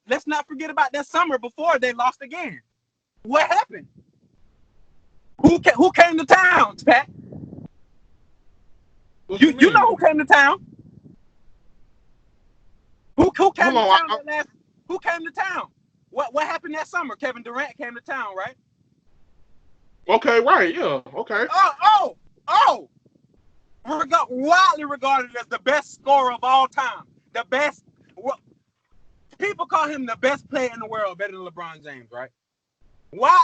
Let's not forget about that summer before they lost again. What happened? Who came to town, Pat? You know who came to town? Who came to town? Who came to town? What happened that summer? Kevin Durant came to town, right? Okay, right, yeah, okay. Oh! Widely regarded as the best scorer of all time. The best. People call him the best player in the world, better than LeBron James, right? Why?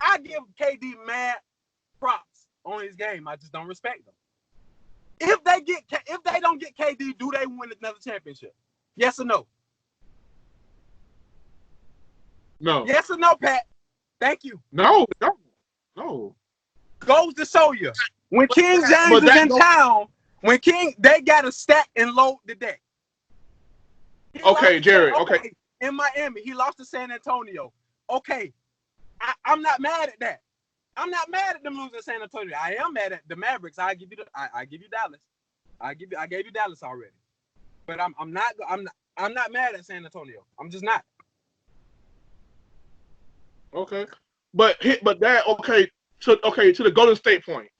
I give KD mad props on his game. I just don't respect them. If they don't get KD, do they win another championship? Yes or no? No. Yes or no, Pat? Thank you. No. Goes to show you. When King James is in town, they got to stack and load the deck. Okay, Jared. Okay. In Miami, he lost to San Antonio. Okay, I'm not mad at that. I'm not mad at them losing to San Antonio. I am mad at the Mavericks. I give you Dallas. I gave you Dallas already. But I'm not mad at San Antonio. I'm just not. Okay, but that to the Golden State point.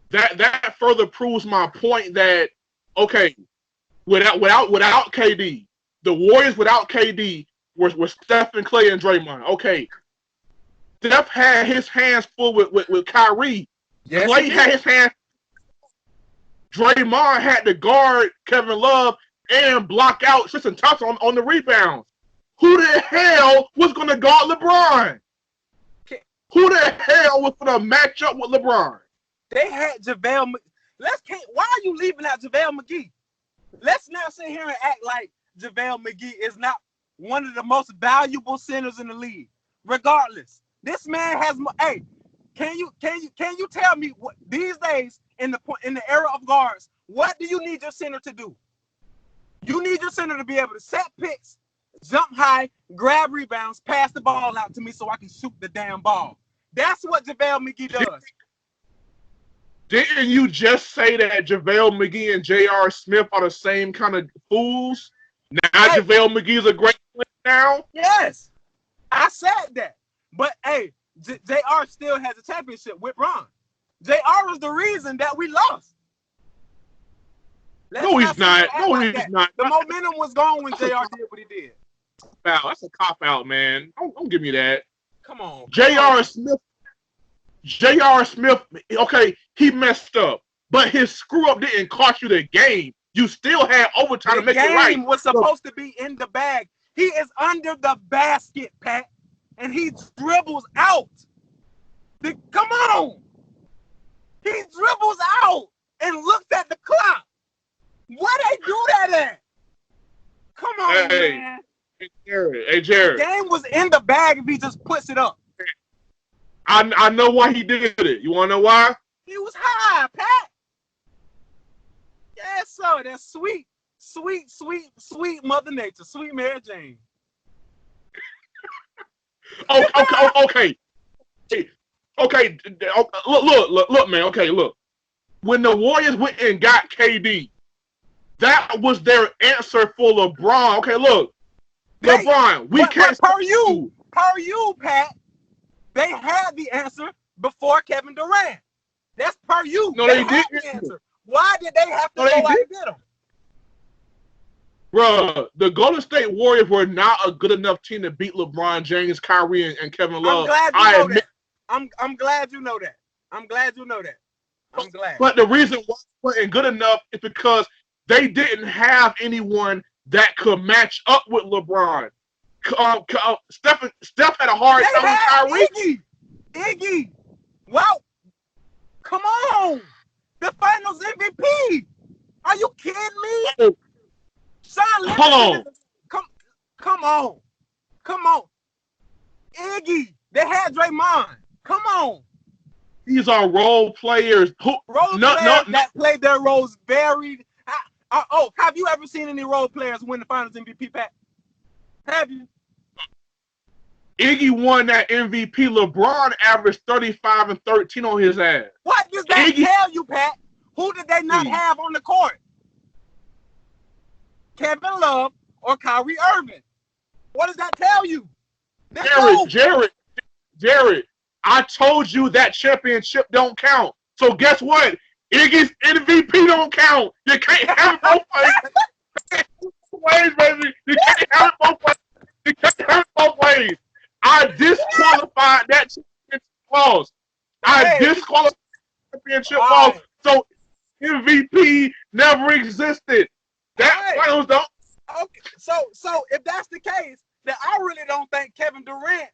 That further proves my point that without KD, the Warriors without KD were Steph and Clay and Draymond. Okay, Steph had his hands full with Kyrie. Yes, Clay had his hands. Draymond had to guard Kevin Love and block out Tristan Thompson on the rebounds. Who the hell was going to guard LeBron? Who the hell was going to match up with LeBron? They had JaVale. Why are you leaving out JaVale McGee? Let's not sit here and act like JaVale McGee is not one of the most valuable centers in the league. Regardless, this man has. Hey, can you tell me what these days in the era of guards? What do you need your center to do? You need your center to be able to set picks, jump high, grab rebounds, pass the ball out to me so I can shoot the damn ball. That's what JaVale McGee does. Didn't you just say that JaVale McGee and J.R. Smith are the same kind of fools? Now Hey. JaVale McGee's a great player now? Yes, I said that. But, hey, J.R. still has a championship with Bron. J.R. was the reason that we lost. No, he's not. No, he's not. The momentum was gone when J.R. did what he did. That's a cop-out, man. Don't give me that. Come on. J.R. Smith, okay, he messed up, but his screw-up didn't cost you the game. You still had overtime to make it right. The game was supposed to be in the bag. He is under the basket, Pat, and he dribbles out. Come on. He dribbles out and looks at the clock. Where they do that at? Come on, man. Hey, Jared. The game was in the bag if he just puts it up. I know why he did it. You want to know why? He was high, Pat. Yes, sir. That's sweet, sweet, sweet, sweet Mother Nature. Sweet Mary Jane. Okay. Look, man. Okay, look. When the Warriors went and got KD, that was their answer for LeBron. Okay, look. LeBron, we can't. Per you, Pat. They had the answer before Kevin Durant. That's per you. No, they had didn't. The answer. Why did they have to go out and get him? Bruh, the Golden State Warriors were not a good enough team to beat LeBron James, Kyrie, and Kevin Love. I'm glad you know that. I'm glad you know that. I'm glad. But the reason why they weren't good enough is because they didn't have anyone that could match up with LeBron. Steph had a hard time with Kyrie. Iggy. Wow. Come on. The Finals MVP. Are you kidding me? Hold on. Come on. Iggy. They had Draymond. Come on. These are role players. That played their roles very. Have you ever seen any role players win the Finals MVP, Pat? Have you? Iggy won that MVP. LeBron averaged 35 and 13 on his ass. What does that tell you, Pat? Who did they not have on the court? Kevin Love or Kyrie Irving? What does that tell you? Jared, I told you that championship don't count. So guess what? Iggy's MVP don't count. You can't have it both ways, baby. You can't have it both ways. I disqualified that championship clause. So MVP never existed. That finals don't. Okay, so if that's the case, then I really don't think Kevin Durant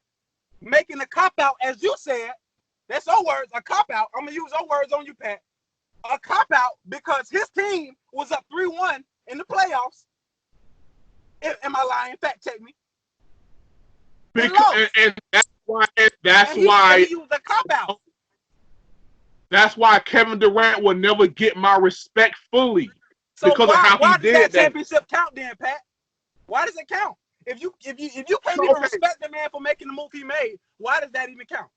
making a cop-out, as you said, that's your words, a cop-out. I'm going to use your words on you, Pat. A cop-out because his team was up 3-1 in the playoffs. Am I lying? Fact check me. Because, and that's why he was a cop-out. That's why Kevin Durant will never get my respect fully. So because of how he did that championship count then, Pat? Why does it count? If you can't even respect the man for making the move he made, why does that even count?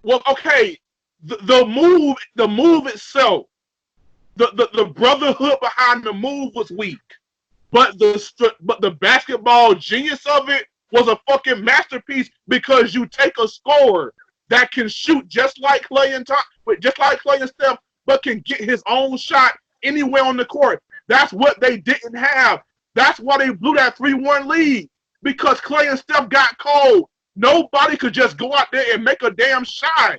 Well, okay, the move itself, the brotherhood behind the move was weak, but the basketball genius of it was a fucking masterpiece because you take a scorer that can shoot just like Clay and Steph, but can get his own shot anywhere on the court. That's what they didn't have. That's why they blew that 3-1 lead, because Clay and Steph got cold. Nobody could just go out there and make a damn shot.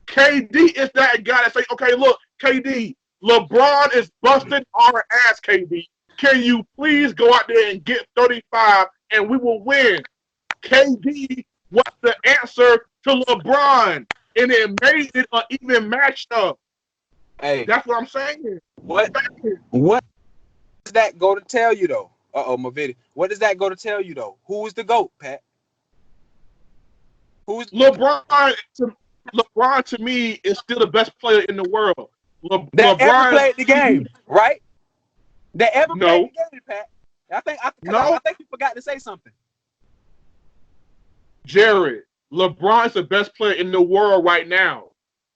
KD is that guy that say, okay, look, KD, LeBron is busting our ass, KD. Can you please go out there and get 35 and we will win? KD was the answer to LeBron, and it made it an even matchup. Hey, that's what I'm saying. What does that go to tell you, though? My video. What does that go to tell you, though? Who is the GOAT, Pat? Who's LeBron? LeBron to me is still the best player in the world. That ever played the game, right? That ever played the game, Pat. I think you forgot to say something. Jared, LeBron's the best player in the world right now.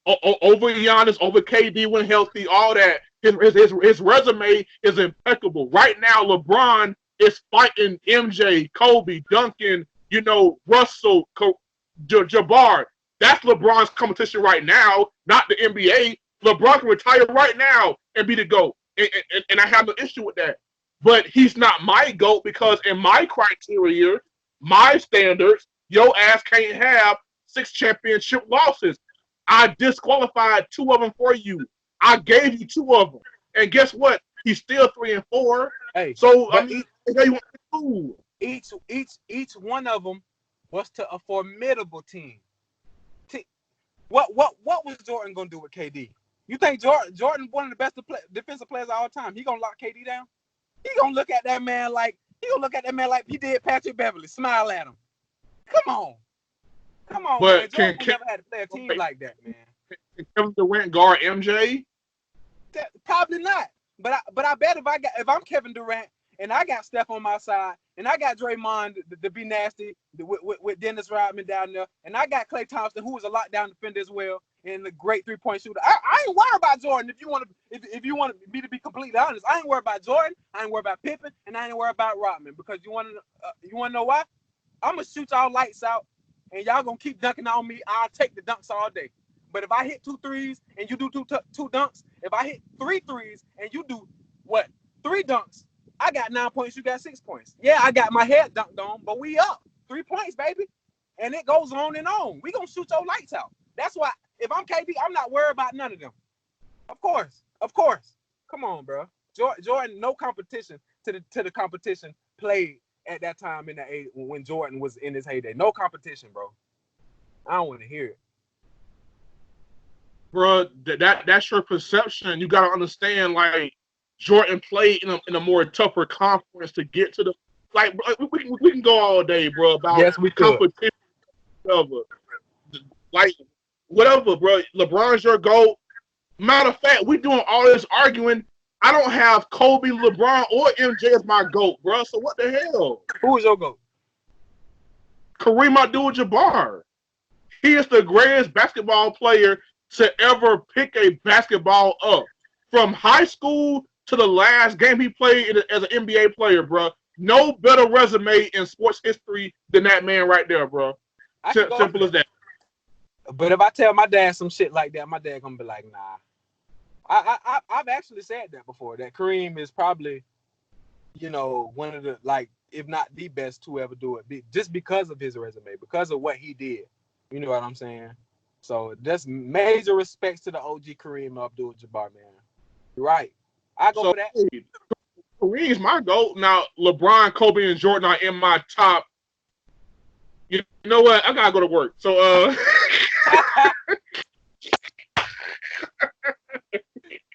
Over Giannis, over KD when healthy, all that. His resume is impeccable. Right now, LeBron is fighting MJ, Kobe, Duncan, Russell, Jabbar. That's LeBron's competition right now, not the NBA. LeBron can retire right now and be the GOAT. And I have no issue with that. But he's not my GOAT because in my criteria, my standards, your ass can't have 6 championship losses. I disqualified 2 of them for you. I gave you 2 of them. And guess what? He's still 3 and 4. Hey, so I mean, you want to each one of them was to a formidable team. What was Jordan gonna do with KD? You think Jordan one of the best defensive players of all time? He gonna lock KD down? He gonna look at that man like he did Patrick Beverly. Smile at him. Come on, but man. Jordan never had to play a team like that, man. Can Kevin Durant guard MJ? Probably not. But I bet if I'm Kevin Durant and I got Steph on my side and I got Draymond to be nasty with Dennis Rodman down there and I got Klay Thompson who was a lockdown defender as well and a great 3-point shooter. I ain't worried about Jordan. If you want me to be completely honest, I ain't worried about Jordan. I ain't worried about Pippen and I ain't worried about Rodman because you want to know why? I'm gonna shoot y'all lights out and y'all gonna keep dunking on me. I'll take the dunks all day. But if I hit 2 threes and you do two dunks, if I hit 3 threes and you do 3 dunks, I got 9 points, you got 6 points. Yeah, I got my head dunked on, but we up 3 points, baby. And it goes on and on. We gonna shoot your lights out. That's why if I'm KD, I'm not worried about none of them. Of course. Come on, bro. Jordan, no competition to the competition played at that time in the age when Jordan was in his heyday. No competition, bro. I don't want to hear it. Bro, that's your perception. You gotta understand, like Jordan played in a more tougher conference to get to the we can go all day, bro, about competition. Whatever, bro. LeBron's your GOAT. Matter of fact, we doing all this arguing. I don't have Kobe, LeBron, or MJ as my GOAT, bro. So what the hell? Who is your GOAT? Kareem Abdul-Jabbar. He is the greatest basketball player to ever pick a basketball up. From high school to the last game he played as an NBA player, bro. No better resume in sports history than that man right there, bro. Simple as that. But if I tell my dad some shit like that, my dad gonna be like, nah. I've actually said that before, that Kareem is probably, one of the, if not the best to ever do it, just because of his resume, because of what he did. You know what I'm saying? So just major respects to the OG Kareem Abdul-Jabbar, man. You're right. I go for that. Kareem's my GOAT. Now, LeBron, Kobe, and Jordan are in my top. You know what? I gotta go to work. So,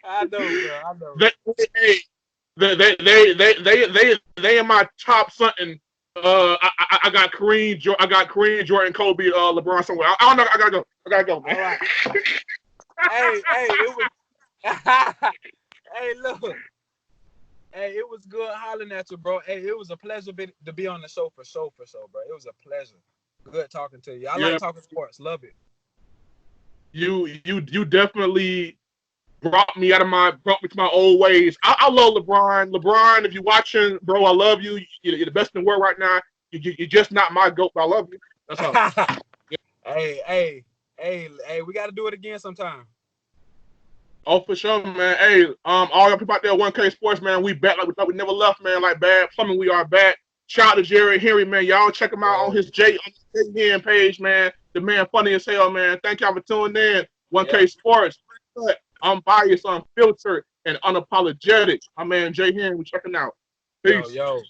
I know, bro. I know. They in my top something. I got Kareem, Jordan, Kobe, LeBron somewhere. I don't know. I gotta go. Man. All right. It was. Hey, look. Hey, it was good hollering at you, bro. Hey, it was a pleasure to be on the show for sure, bro. It was a pleasure. Good talking to you. I like talking sports. Love it. You definitely brought me to my old ways. I love LeBron. LeBron, if you're watching, bro, I love you. You're the best in the world right now. You're just not my GOAT, but I love you. That's all. Hey, we got to do it again sometime. Oh, for sure, man. Hey, all y'all people out there, 1K Sports, man, we back like we never left, man. Like Bad Plumbing, we are back. Shout out to Jared Henry, man. Y'all check him out on his JHN page, man. The man funny as hell, man. Thank y'all for tuning in. 1K Sports. Unbiased, unfiltered, and unapologetic. My man Jay Henry, we checking out. Peace. Yo.